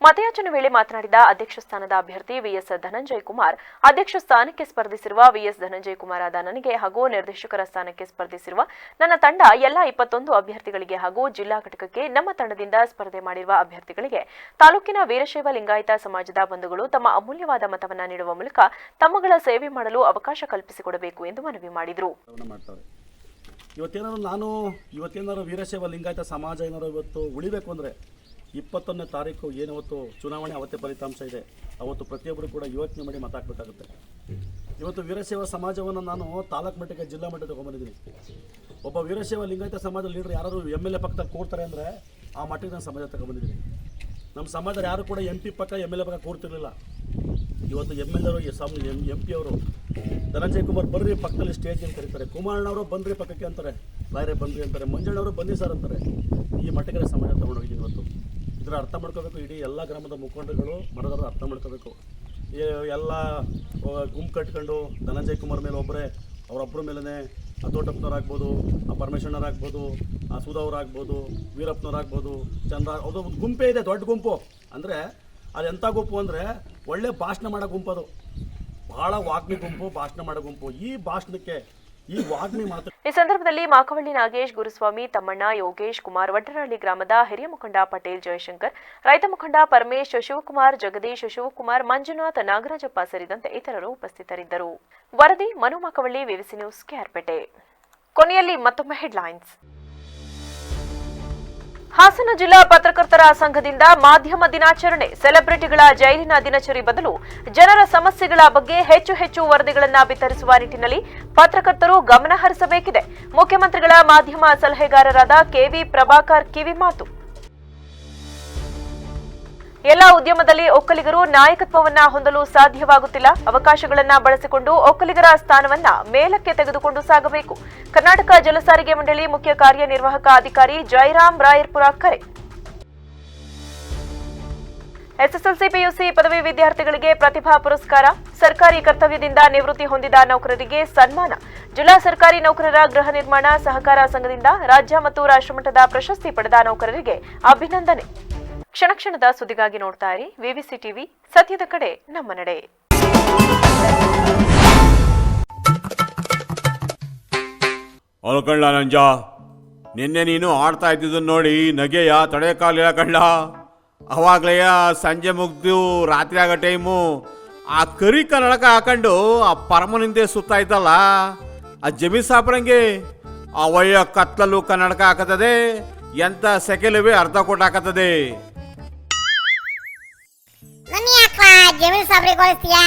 ಮತಯಾಚನೆ ವೇಳೆ ಮಾತನಾಡಿದ ಅಧ್ಯಕ್ಷ ಸ್ಥಾನದ ಅಭ್ಯರ್ಥಿ ವಿಎಸ್ ಧನಂಜಯ ಕುಮಾರ್, ಅಧ್ಯಕ್ಷ ಸ್ಥಾನಕ್ಕೆ ಸ್ಪರ್ಧಿಸಿರುವ ವಿಎಸ್ ಧನಂಜಯ ಕುಮಾರ್ ಆದ ನನಗೆ ಹಾಗೂ ನಿರ್ದೇಶಕರ ಸ್ಥಾನಕ್ಕೆ ಸ್ಪರ್ಧಿಸಿರುವ ನನ್ನ ತಂಡ ಎಲ್ಲ 21 ಅಭ್ಯರ್ಥಿಗಳಿಗೆ ಹಾಗೂ ಜಿಲ್ಲಾ ಘಟಕಕ್ಕೆ ನಮ್ಮ ತಂಡದಿಂದ ಸ್ಪರ್ಧೆ ಮಾಡಿರುವ ಅಭ್ಯರ್ಥಿಗಳಿಗೆ ತಾಲೂಕಿನ ವೀರಶೈವ ಲಿಂಗಾಯತ ಸಮಾಜದ ಬಂಧುಗಳು ತಮ್ಮ ಅಮೂಲ್ಯವಾದ ಮತವನ್ನು ನೀಡುವ ಮೂಲಕ ತಮ್ಮಗಳ ಸೇವೆ ಮಾಡಲು ಅವಕಾಶ ಕಲ್ಪಿಸಿಕೊಡಬೇಕು ಎಂದು ಮನವಿ ಮಾಡಿದರು. ಇವತ್ತೇನಾದ್ರು ವೀರಶೈವ ಲಿಂಗಾಯತ ಸಮಾಜ ಏನಾದ್ರು ಇವತ್ತು ಉಳಿಬೇಕು ಅಂದರೆ 21ನೇ ತಾರೀಕು ಏನಿವತ್ತು ಚುನಾವಣೆ, ಅವತ್ತೇ ಫಲಿತಾಂಶ ಇದೆ. ಅವತ್ತು ಪ್ರತಿಯೊಬ್ಬರು ಕೂಡ ಯೋಚನೆ ಮಾಡಿ ಮತ ಹಾಕಬೇಕಾಗುತ್ತೆ. ಇವತ್ತು ವೀರಶೈವ ಸಮಾಜವನ್ನು ನಾನು ತಾಲೂಕು ಮಟ್ಟಕ್ಕೆ ಜಿಲ್ಲಾ ಮಟ್ಟಕ್ಕೆ ತಗೊಂಡ್ಬಂದಿದ್ದೀನಿ. ಒಬ್ಬ ವೀರಶೈವ ಲಿಂಗಾಯತ ಸಮಾಜದ ಲೀಡರ್ ಯಾರು MLA ಪಕ್ಕದಲ್ಲಿ ಕೂಡ್ತಾರೆ ಅಂದರೆ ಆ ಮಟ್ಟಿಗೆ ನಾನು ಸಮಾಜ ತಗೊಂಡ್ಬಂದಿದ್ದೀನಿ. ನಮ್ಮ ಸಮಾಜದಲ್ಲಿ ಯಾರು ಕೂಡ MP ಪಕ್ಕ MLA ಪಕ್ಕ ಕೂಡ್ತಿರ್ಲಿಲ್ಲ. ಇವತ್ತು MP ಅವರು ಧನಂಜಯ ಕುಮಾರ್ ಬರ್ರಿ ಪಕ್ಕದಲ್ಲಿ ಸ್ಟೇಜ್ ಅಂತ ಕರೀತಾರೆ, ಕುಮಾರಣ್ಣವರು ಬಂದ್ರಿ ಪಕ್ಕಕ್ಕೆ ಅಂತಾರೆ, ರಾಯರೇ ಬಂದ್ರಿ ಅಂತಾರೆ, ಮಂಜಣ್ಣವರು ಬನ್ನಿ ಸರ್ ಅಂತಾರೆ. ಈ ಮಟ್ಟಕ್ಕೆ ಸಮಾಜ ತೊಗೊಂಡೋಗಿದ್ದೀನಿ. ಇವತ್ತು ಇದರ ಅರ್ಥ ಮಾಡ್ಕೋಬೇಕು. ಇಡೀ ಎಲ್ಲ ಗ್ರಾಮದ ಮುಖಂಡರುಗಳು ಮತದಾರರು ಅರ್ಥ ಮಾಡ್ಕೋಬೇಕು. ಎಲ್ಲ ಗುಂಪು ಕಟ್ಕೊಂಡು ಧನಂಜಯ ಕುಮಾರ್ ಮೇಲೆ ಒಬ್ಬರೇ, ಅವರೊಬ್ಬರ ಮೇಲೇ ತೋಟಪ್ಪನವ್ರಾಗ್ಬೋದು, ಪರಮೇಶ್ವರನವರಾಗ್ಬೋದು, ಸುಧವ್ರಾಗ್ಬೋದು, ವೀರಪ್ಪನವ್ರಾಗ್ಬೋದು, ಚಂದ್ರ, ಅದು ಒಂದು ಗುಂಪೇ ಇದೆ, ದೊಡ್ಡ ಗುಂಪು. ಅಂದರೆ ಅದು ಎಂಥ ಗುಂಪು ಅಂದರೆ ಒಳ್ಳೆ ಭಾಷಣ ಮಾಡೋ ಗುಂಪು. ಅದು ಬಹಳ ವಾಗ್ಮಿ ಗುಂಪು, ಭಾಷಣ ಮಾಡೋ ಗುಂಪು. ಈ ಭಾಷಣಕ್ಕೆ ಈ ವಾಗ್ಮಿ ಮಾತು. ಈ ಸಂದರ್ಭದಲ್ಲಿ ಮಾಕವಳ್ಳಿ ನಾಗೇಶ್, ಗುರುಸ್ವಾಮಿ, ತಮ್ಮಣ್ಣ, ಯೋಗೇಶ್ ಕುಮಾರ್, ವಡ್ಡರಹಳ್ಳಿ ಗ್ರಾಮದ ಹಿರಿಯ ಮುಖಂಡ ಪಟೇಲ್ ಜಯಶಂಕರ್, ರೈತ ಮುಖಂಡ ಪರಮೇಶ್, ಶಿವಕುಮಾರ್, ಜಗದೀಶ್, ಶಿವಕುಮಾರ್, ಮಂಜುನಾಥ್, ನಾಗರಾಜಪ್ಪ ಸೇರಿದಂತೆ ಇತರರು ಉಪಸ್ಥಿತರಿದ್ದರು. ವರದಿ ಮನು ಮಾಕವಳ್ಳಿ, ವೇವ್ಸಿ ನ್ಯೂಸ್, ಕೆಆರ್ಪೇಟೆ. ಕೊನೆಯಲ್ಲಿ ಮತ್ತೊಮ್ಮೆ ಹೆಡ್ಲೈನ್ಸ್. ಹಾಸನ ಜಿಲ್ಲಾ ಪತ್ರಕರ್ತರ ಸಂಘದಿಂದ ಮಾಧ್ಯಮ ದಿನಾಚರಣೆ. ಸೆಲೆಬ್ರಿಟಿಗಳ ಜೈಲಿನ ದಿನಚರಿ ಬದಲು ಜನರ ಸಮಸ್ಯೆಗಳ ಬಗ್ಗೆ ಹೆಚ್ಚು ವರದಿಗಳನ್ನು ಬಿತ್ತರಿಸುವ ನಿಟ್ಟಿನಲ್ಲಿ ಪತ್ರಕರ್ತರು ಗಮನ ಹರಿಸಬೇಕಿದೆ. ಮುಖ್ಯಮಂತ್ರಿಗಳ ಮಾಧ್ಯಮ ಸಲಹೆಗಾರರಾದ ಕೆವಿ ಪ್ರಭಾಕರ್ ಕಿವಿಮಾತು. ಎಲ್ಲ ಉದ್ಯಮದಲ್ಲಿ ಒಕ್ಕಲಿಗರು ನಾಯಕತ್ವವನ್ನ ಹೊಂದಲು ಸಾಧ್ಯವಾಗುತ್ತಿಲ್ಲ. ಅವಕಾಶಗಳನ್ನ ಬಳಸಿಕೊಂಡು ಒಕ್ಕಲಿಗರ ಸ್ಥಾನವನ್ನ ಮೇಲಕ್ಕೆ ತೆಗೆದುಕೊಂಡು ಸಾಗಬೇಕು. ಕರ್ನಾಟಕ ಜಲ ಸಾರಿಗೆ ಮಂಡಳಿ ಮುಖ್ಯ ಕಾರ್ಯನಿರ್ವಾಹಕ ಅಧಿಕಾರಿ ಜಯರಾಮ್ ರಾಯರ್ಪುರ ಕರೆ. ಎಸ್ಎಸ್ಎಲ್ಸಿ ಪಿಯುಸಿ ಪದವಿ ವಿದ್ಯಾರ್ಥಿಗಳಿಗೆ ಪ್ರತಿಭಾ ಪುರಸ್ಕಾರ, ಸರ್ಕಾರಿ ಕರ್ತವ್ಯದಿಂದ ನಿವೃತ್ತಿ ಹೊಂದಿದ ನೌಕರರಿಗೆ ಸನ್ಮಾನ. ಜಿಲ್ಲಾ ಸರ್ಕಾರಿ ನೌಕರರ ಗೃಹ ನಿರ್ಮಾಣ ಸಹಕಾರ ಸಂಘದಿಂದ ರಾಜ್ಯ ಮತ್ತು ರಾಷ್ಟ್ರಮಟ್ಟದ ಪ್ರಶಸ್ತಿ ಪಡೆದ ನೌಕರರಿಗೆ ಅಭಿನಂದನೆ. ಕ್ಷಣ ಕ್ಷಣದ ಸುದ್ದಿಗಾಗಿ ನೋಡ್ತಾ ಇರಿ ವಿವಿಸಿ ಟಿವಿ, ಸತ್ಯದ ಕಡೆ ನಮ್ಮ ನಡೆ. ಅಲ್ಕಳ್ಳ ನಂಜ, ನಿನ್ನೆ ನೀನು ಆಡ್ತಾ ಇದ್ದಿದ್ದನ್ನು ನೋಡಿ ನಗೆಯ ತಡೆಯಕ್ಕಾಗಲಿಲ್ಲ ಕಳ್ಳ. ಅವಾಗಲೇ ಸಂಜೆ ಮುಗ್ದು ರಾತ್ರಿ ಆಗೋ ಟೈಮು ಆ ಕರಿ ಕನ್ನಡಕ ಹಾಕೊಂಡು ಆ ಪರಮನಿಂದೆ ಸುತ್ತಾ ಇದ್ದಲ್ಲ ಆ ಜಮೀನ್ ಸಾಪ್ರಂಗೆ ಆ ಒಯ್ಯ ಕತ್ತಲಲ್ಲೂ ಕನ್ನಡಕ ಹಾಕತ್ತದೆ, ಎಂತ ಸೆಕೆಲುವೆ ಅರ್ಧ ಕೊಟ್ಟು ಹಾಕತ್ತದೆ. ಜಮೀನ್ ಸಾಬ್ರಿಗೆ ಹೋಲಿಸ್ತೀಯಾ?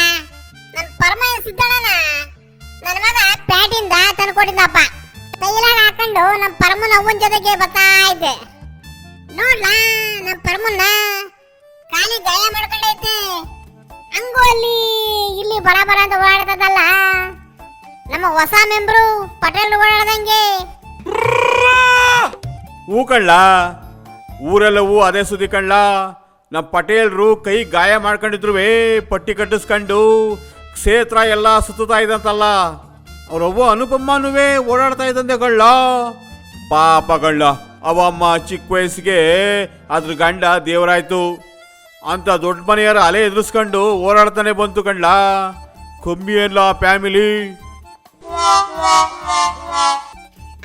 ನನ್ನ ಪರಮ ಸಿದ್ದಣ್ಣ ನನ್ನ ಮಗ ಪ್ಯಾಟಿಂದ ತಂದು ಕೊಟ್ಟಿದ್ದಪ್ಪ. ಕೈಲಾಗ ಹಾಕೊಂಡು ನಮ್ಮ ಪರಮನ ಅವ್ವನ ಜೊತೆಗೆ ಬರ್ತಾ ಇದ್ದೆ. ನೋಡ್ಲಾ ನಮ್ಮ ಪರಮನ್ನ ಖಾಲಿ ಗಾಯ ಮಾಡ್ಕೊಂಡೈತೆ. ಹಂಗು ಅಲ್ಲಿ ಇಲ್ಲಿ ಬರ ಅಂತ ಓಡಾಡ್ತದಲ್ಲ ನಮ್ಮ ಹೊಸ ಮೆಂಬರು ಪಟೇಲ್ ಓಡಾಡ್ದಂಗೆ. ಹೂ ಕಳ್ಳ, ಊರೆಲ್ಲವೂ ಅದೇ ಸುದ್ದಿ ಕಳ್ಳ. ನಮ್ಮ ಪಟೇಲ್ರು ಕೈ ಗಾಯ ಮಾಡ್ಕೊಂಡಿದ್ರು, ಪಟ್ಟಿ ಕಟ್ಟಿಸ್ಕೊಂಡು ಕ್ಷೇತ್ರ ಎಲ್ಲ ಸುತ್ತಾ ಇದ್ದಂತಲ್ಲ. ಅವ್ರವ್ವ ಅನುಪಮ್ಮನುವೇ ಓಡಾಡ್ತಾ ಇದ್ದಂತೆ ಕಳ್ಳ. ಪಾಪ ಕಳ್ಳ, ಅವಮ್ಮ ಚಿಕ್ಕ ವಯಸ್ಸಿಗೆ ಅದ್ರ ಗಂಡ ದೇವರಾಯ್ತು ಅಂತ ದೊಡ್ಡ ಮನೆಯರ ಅಲೆ ಎದುರಿಸ್ಕೊಂಡು ಓಡಾಡ್ತಾನೆ ಬಂತು ಕಳ್ಳ. ಕಮ್ಮಿ ಎಲ್ಲ ಫ್ಯಾಮಿಲಿ.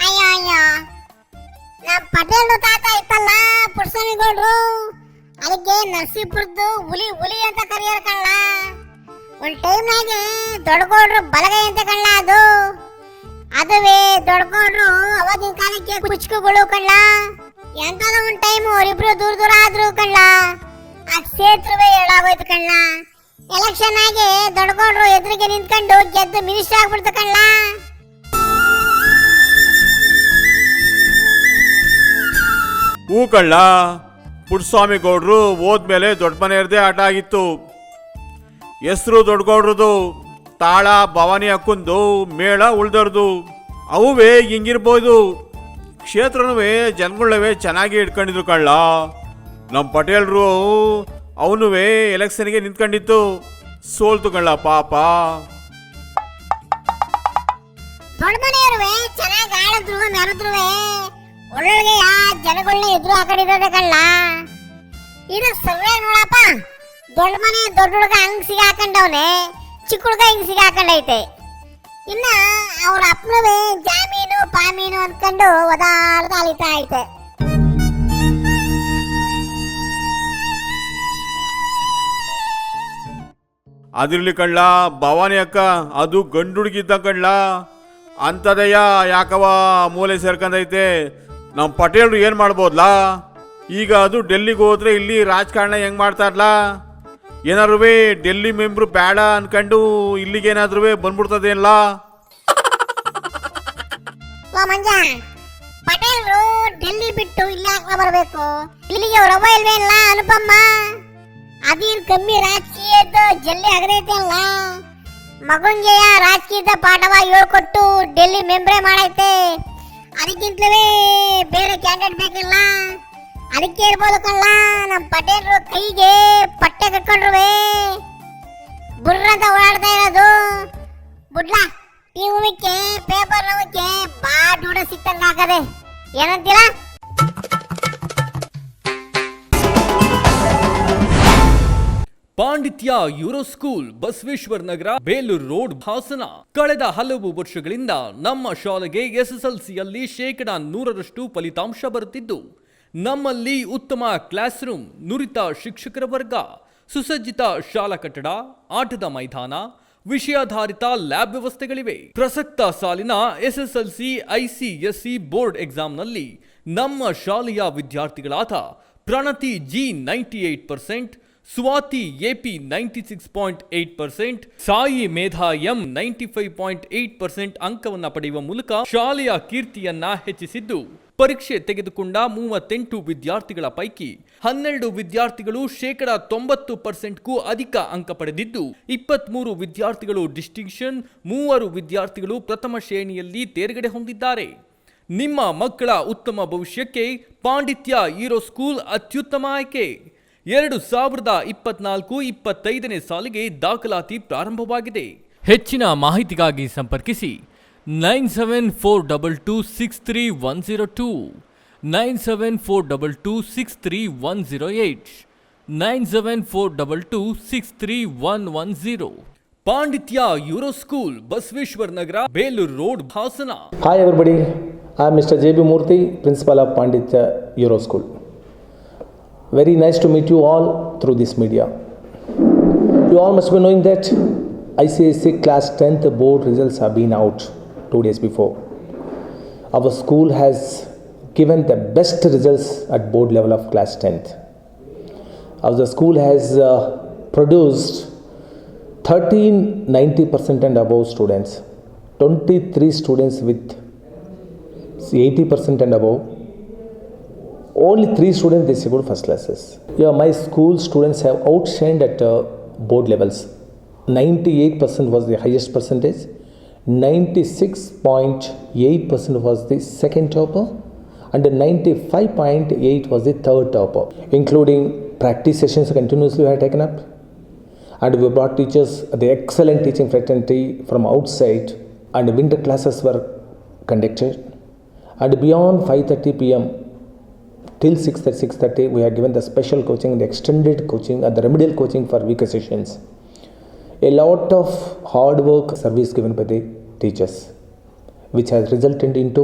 ಅಯ್ಯೋ ಅಯ್ಯೋ, ನಮ್ಮ ಪಟೇಲ್ ತಾತ ಇತ್ತಲ್ಲ ಪುರುಷನಿಗೌಡ್ರು, ಅದಕ್ಕೆ ನರಸೀಪುರದ್ದು ಹುಲಿ ಹುಲಿ ಅಂತ ಕರೆಯರ್ ಕಳ್ಳ. ಒಂದ್ ಟೈಮ್ನಾಗೆ ದೊಡ್ಡಗೌಡ್ರು ಬಲಗೈ ಅಂತ ಕಳ್ಳ. ಅದುವೇ ದೊಡ್ಡಗೌಡ್ರು ಅವತ್ತಿನ ಕಾಲಕ್ಕೆ ಕುಚ್ಕುಗಳು ಕಳ್ಳ. ಎಂತದ ಒಂದ್ ಟೈಮ್ ಅವರಿಬ್ರು ದೂರ ದೂರ ಆದ್ರು ಕಳ್ಳ. ಆ ಕ್ಷೇತ್ರವೇ ಹೇಳಾಗೋಯ್ತು ಕಳ್ಳ. ಎಲೆಕ್ಷನ್ ಆಗಿ ದೊಡ್ಡಗೌಡ್ರು ಎದುರಿಗೆ ನಿಂತ್ಕೊಂಡು ಗೆದ್ದು ಮಿನಿಸ್ಟರ್ ಆಗ್ಬಿಡ್ತು ಕಳ್ಳ. ಹೂ ಕಳ್ಳ, ಪುಟ್ಟಸ್ವಾಮಿ ಗೌಡ್ರು ಹೋದ್ಮೇಲೆ ದೊಡ್ಡ ಮನೆಯವ್ರದೇ ಆಟ ಆಗಿತ್ತು. ಹೆಸರು ದೊಡ್ಡಗೌಡ್ರದು, ತಾಳ ಭವಾನಿ ಅಕ್ಕಂದು, ಮೇಳ ಉಳ್ದವ್ರದು. ಅವುವೇ ಹಿಂಗಿರ್ಬೋದು. ಕ್ಷೇತ್ರನೂ ಜನಗಳವೇ ಚೆನ್ನಾಗಿ ಇಟ್ಕೊಂಡಿದ್ರು ಕಳ್ಳ. ನಮ್ಮ ಪಟೇಲ್ರು ಅವನು ಎಲೆಕ್ಷನ್ಗೆ ನಿಂತ್ಕೊಂಡಿತ್ತು, ಸೋಲ್ತು ಕಳ್ಳ ಪಾಪ. ದೊಡ್ಡ ಮನೆಯವ್ರುವೆ ಚೆನ್ನಾಗಿ ಆಡಿದ್ರು ಮೆರೆದ್ರು, ಒಳ್ಳೊಳಗೆ ಜನಗಳನ್ನ ಎದುರು ಹಾಕೊಂಡಿರೋದೆ ಕಳ್ಳ. ಇದು ಸರ್ವೇ ನೋಡಪ್ಪ, ದೊಡ್ಡ ಮನೆ ದೊಡ್ಡ ಹುಡುಗ ಹಂಗ್ ಸಿಗಾಕೊಂಡವನೆ, ಚಿಕ್ಕ ಹುಡುಗ ಹಿಂಗ್ ಸಿಗಾಕೊಂಡೈತೆ. ಇನ್ನ ಅವ್ರ ಅಪ್ಪನವೇ ಜಾಮೀನು ಪಾಮೀನು ಅನ್ಕೊಂಡು ಒದಾಡ್ತಾ ಅಲಿತಾ ಐತೆ. ಅದಿರ್ಲಿ ಕಳ್ಳ, ಭವಾನಿ ಅಕ್ಕ ಅದು ಗಂಡು ಹುಡುಗಿದ್ದ ಕಳ್ಳ. ಅಂಥದಯ್ಯ ಯಾಕವ ಮೂಲೆ ಸೇರ್ಕೊಂಡೈತೆ. ನಮ್ಮ ಪಟೇಲ್ರು ಏನು ಮಾಡ್ಬೋದ್ಲಾ? ಈಗ ಅದು ಡೆಲ್ಲಿಗೆ ಹೋದ್ರೆ ಇಲ್ಲಿ ರಾಜಕಾರಣ ಹೆಂಗ್ ಮಾಡ್ತಾರಲ್ಲ. ಏನಾದ್ರು ಡೆಲ್ಲಿ ಮೆಂಬ್ರು ಬೇಡ ಅನ್ಕೊಂಡು ಇಲ್ಲಿಗೇನಾದ್ರೂ ಬಂದ್ಬಿಡ್ತದೇನಲ್ಲ. ಮಂಜ, ಪಟೇಲ್ರು ಡೆಲ್ಲಿ ಬಿಟ್ಟು ಇಲ್ಲಿ ಯಾಕೆ ಬರಬೇಕು? ಇಲ್ಲಿಗೆ ಅವ್ರವ್ವ ಇಲ್ವೇ ಇಲ್ಲ ಅನುಪಮ್ಮ? ಅದೇನು ಕಮ್ಮಿ ರಾಜಕೀಯದ ಜಲ್ಲಿ ಆಗದೈತೆ ಅಲ್ಲ. ಮಗಂಗೆ ರಾಜಕೀಯದ ಪಾಠವ ಹೇಳ್ಕೊಟ್ಟು ಡೆಲ್ಲಿ ಮೆಂಬ್ರೇ ಮಾಡೈತೆ. ಅದಕ್ಕಿಂತಲೇ ಬೇರೆ ಕ್ಯಾಂಡಿಡೇಟ್ ಬೇಕಲ್ಲ. ಅದಕ್ಕೆ ಇರ್ಬೋದು ಕಳ್ಳ, ನಮ್ಮ ಪಟೇಲ್ರು ಕೈಗೆ ಪಟ್ಟೆ ಕಟ್ಕೊಂಡ್ರುವೆ ಬುರ್ರ ಅಂತ ಓಡಾಡ್ತಾ ಇರೋದು. ಬುಡ್ಲಾ ಟಿವಿಕ್ಕೆ ಪೇಪರ್ ನವಕ್ಕೆ ಬಾಡ್ ನೋಡ ಸಿಕ್ತಂಗ ಆಗದೆ. ಏನಂತೀರಾ? ಪಾಂಡಿತ್ಯ euro school, Basaveshwara Nagar, Belur road, Hassan. ಕಳೆದ ಹಲವು ವರ್ಷಗಳಿಂದ ನಮ್ಮ ಶಾಲೆಗೆ ಎಸ್ಎಸ್ಎಲ್ಸಿಯಲ್ಲಿ 100% ಫಲಿತಾಂಶ ಬರುತ್ತಿದ್ದು, ನಮ್ಮಲ್ಲಿ ಉತ್ತಮ ಕ್ಲಾಸ್ ರೂಮ್, ನುರಿತ ಶಿಕ್ಷಕರ ವರ್ಗ, ಸುಸಜ್ಜಿತ ಶಾಲಾ ಕಟ್ಟಡ, ಆಟದ ಮೈದಾನ, ವಿಷಯಾಧಾರಿತ ಲ್ಯಾಬ್ ವ್ಯವಸ್ಥೆಗಳಿವೆ. ಪ್ರಸಕ್ತ ಸಾಲಿನ ಎಸ್ಎಸ್ಎಲ್ಸಿ ICSE ಬೋರ್ಡ್ ಎಕ್ಸಾಮ್ನಲ್ಲಿ ನಮ್ಮ ಶಾಲೆಯ ವಿದ್ಯಾರ್ಥಿಗಳಾದ ಪ್ರಣತಿ G 98%, ಸ್ವಾತಿ AP 96.8%, ಸಾಯಿ ಮೇಧಾ M 95.8% ಅಂಕವನ್ನು ಪಡೆಯುವ ಮೂಲಕ ಶಾಲೆಯ ಕೀರ್ತಿಯನ್ನ ಹೆಚ್ಚಿಸಿದ್ದು, ಪರೀಕ್ಷೆ ತೆಗೆದುಕೊಂಡ 38 ವಿದ್ಯಾರ್ಥಿಗಳ ಪೈಕಿ 12 ವಿದ್ಯಾರ್ಥಿಗಳು 90%ಕ್ಕೂ ಅಧಿಕ ಅಂಕ ಪಡೆದಿದ್ದು, 23 ವಿದ್ಯಾರ್ಥಿಗಳು ಡಿಸ್ಟಿಂಕ್ಷನ್, 3 ವಿದ್ಯಾರ್ಥಿಗಳು ಪ್ರಥಮ ಶ್ರೇಣಿಯಲ್ಲಿ ತೇರ್ಗಡೆ ಹೊಂದಿದ್ದಾರೆ. ನಿಮ್ಮ ಮಕ್ಕಳ ಉತ್ತಮ ಭವಿಷ್ಯಕ್ಕೆ ಪಾಂಡಿತ್ಯ ಯೂರೋ ಸ್ಕೂಲ್ ಅತ್ಯುತ್ತಮ ಆಯ್ಕೆ. 2024-25ನೇ ಸಾಲಿಗೆ ದಾಖಲಾತಿ ಪ್ರಾರಂಭವಾಗಿದೆ. ಹೆಚ್ಚಿನ ಮಾಹಿತಿಗಾಗಿ ಸಂಪರ್ಕಿಸಿ 9742263102, 9742263108, 9742263110. ಪಾಂಡಿತ್ಯ euro school, Basaveshwara Nagar, Belur road, Hassan. Hi everybody, I am Mr. J.B. Murthy, Principal of Panditya Euro School. Very nice to meet you all through this media. You all must be knowing that ICSE Class 10th board results have been out 2 days before. Our school has given the best results at board level of Class 10th. Our school has produced 1390% and above students, 23 students with 80% and above, only 3 students they secured first classes. Yeah, my school students have outshined at board levels. 98% was the highest percentage, 96.8% was the second topper, and 95.8 was the third topper. Including practice sessions continuously we have taken up, and we brought teachers, the excellent teaching fraternity from outside, and winter classes were conducted. And beyond 5:30 p.m. till 6:30 we have given the special coaching, the extended coaching and the remedial coaching for weaker sessions. A lot of hard work service given by the teachers, which has resulted into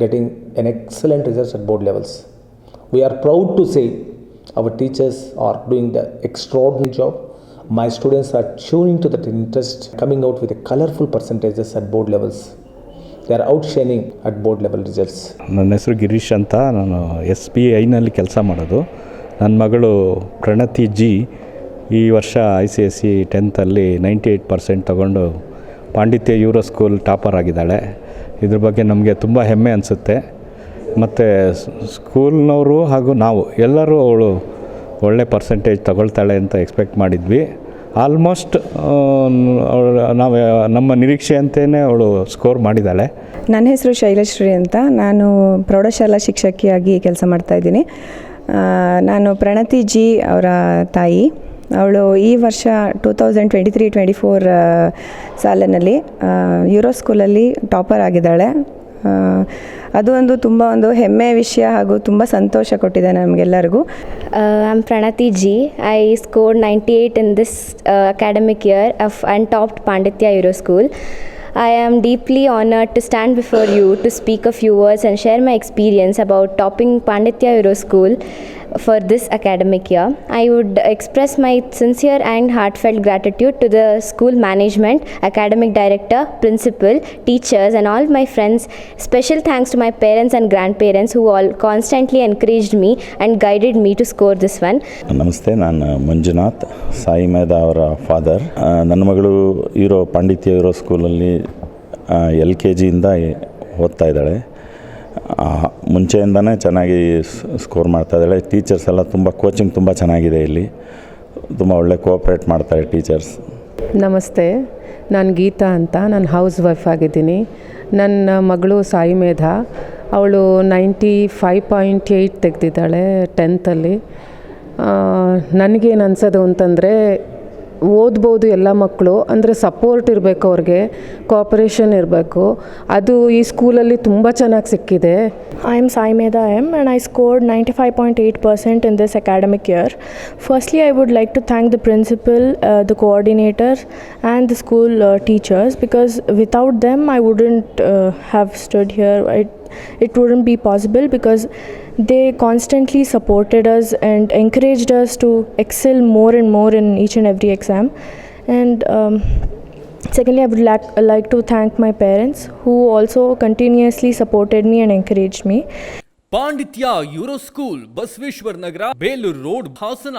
getting an excellent results at board levels. We are proud to say our teachers are doing the extraordinary job. My students are tuning to that interest, coming out with a colorful percentages at board levels. They are outshining at board level results. ನನ್ನ ಹೆಸರು ಗಿರೀಶ್ ಅಂತ, ನಾನು SBIನಲ್ಲಿ ಕೆಲಸ ಮಾಡೋದು. ನನ್ನ ಮಗಳು ಪ್ರಣತಿ G ಈ ವರ್ಷ ICSE 10th 98% ತಗೊಂಡು ಪಾಂಡಿತ್ಯ ಯೂರೋ ಸ್ಕೂಲ್ ಟಾಪರ್ ಆಗಿದ್ದಾಳೆ. ಇದ್ರ ಬಗ್ಗೆ ನಮಗೆ ತುಂಬ ಹೆಮ್ಮೆ ಅನಿಸುತ್ತೆ. ಮತ್ತು ಸ್ಕೂಲ್ನವರು ಹಾಗೂ ನಾವು ಎಲ್ಲರೂ ಅವಳು ಒಳ್ಳೆ ಪರ್ಸೆಂಟೇಜ್ ತಗೊಳ್ತಾಳೆ ಅಂತ ಎಕ್ಸ್ಪೆಕ್ಟ್ ಮಾಡಿದ್ವಿ. ಆಲ್ಮೋಸ್ಟ್ ನಾವು ನಮ್ಮ ನಿರೀಕ್ಷೆಯಂತೆಯೇ ಅವಳು ಸ್ಕೋರ್ ಮಾಡಿದ್ದಾಳೆ. ನನ್ನ ಹೆಸರು ಶೈಲಶ್ರೀ ಅಂತ, ನಾನು ಪ್ರೌಢಶಾಲಾ ಶಿಕ್ಷಕಿಯಾಗಿ ಕೆಲಸ ಮಾಡ್ತಾಯಿದ್ದೀನಿ. ನಾನು ಪ್ರಣತಿ ಜಿ ಅವರ ತಾಯಿ. ಅವಳು ಈ ವರ್ಷ 2023-24 ಸಾಲಿನಲ್ಲಿ ಯೂರೋ ಸ್ಕೂಲಲ್ಲಿ ಟಾಪರ್ ಆಗಿದ್ದಾಳೆ. ಅದು ಒಂದು ತುಂಬ ಒಂದು ಹೆಮ್ಮೆಯ ವಿಷಯ ಹಾಗೂ ತುಂಬ ಸಂತೋಷ ಕೊಟ್ಟಿದೆ ನಮಗೆಲ್ಲರಿಗೂ. I am Pranati G. I scored 98 in this academic year and topped Panditya Euro School. I am deeply honored to stand before you to speak a few words and share my experience about topping Panditya Euro School for this academic year. I would express my sincere and heartfelt gratitude to the school management, academic director, principal, teachers and all my friends. Special thanks to my parents and grandparents who all constantly encouraged me and guided me to score this one. ನಮಸ್ತೆ, ನಾನು ಮಂಜುನಾಥ್, ಸಾಯಿ ಮೇಧಾ ಅವರ father. ನನ್ನ ಮಗಳು ಪಾಂಡಿತ್ಯ euro ಸ್ಕೂಲಲ್ಲಿ LKGಯಿಂದ ಓದ್ತಾ ಇದ್ದಾಳೆ. ಮುಂಚೆಯಿಂದನೇ ಚೆನ್ನಾಗಿ ಸ್ಕೋರ್ ಮಾಡ್ತಾಯಿದ್ದಾಳೆ. ಟೀಚರ್ಸ್ ಎಲ್ಲ ತುಂಬ ಕೋಚಿಂಗ್ ತುಂಬ ಚೆನ್ನಾಗಿದೆ. ಇಲ್ಲಿ ತುಂಬ ಒಳ್ಳೆ ಕೋಆಪ್ರೇಟ್ ಮಾಡ್ತಾರೆ ಟೀಚರ್ಸ್. ನಮಸ್ತೆ, ನಾನು ಗೀತಾ ಅಂತ, ನಾನು ಹೌಸ್ ವೈಫ್ ಆಗಿದ್ದೀನಿ. ನನ್ನ ಮಗಳು ಸಾಯಿ ಮೇಧಾ, ಅವಳು 95.8 ತೆಗೆದಿದ್ದಾಳೆ 10th. ನನಗೇನು ಅನ್ಸೋದು ಅಂತಂದರೆ, ಓದ್ಬೋದು ಎಲ್ಲ ಮಕ್ಕಳು, ಅಂದರೆ ಸಪೋರ್ಟ್ ಇರಬೇಕು, ಅವ್ರಿಗೆ ಕೋಆಪರೇಷನ್ ಇರಬೇಕು. ಅದು ಈ ಸ್ಕೂಲಲ್ಲಿ ತುಂಬ ಚೆನ್ನಾಗಿ ಸಿಕ್ಕಿದೆ. I am Sai Medha M and I scored 95.8% in this academic year. Firstly, I would like to thank the principal, the coordinator and the school teachers, because without them I wouldn't have stood here. It wouldn't be possible, because they constantly supported us and encouraged us to excel more and more in each and every exam. And secondly, I would like to thank my parents, who also continuously supported me and encouraged me. ಪಾಂಡಿತ್ಯ euro school, Basaveshwara Nagar, Belur road, Hassan.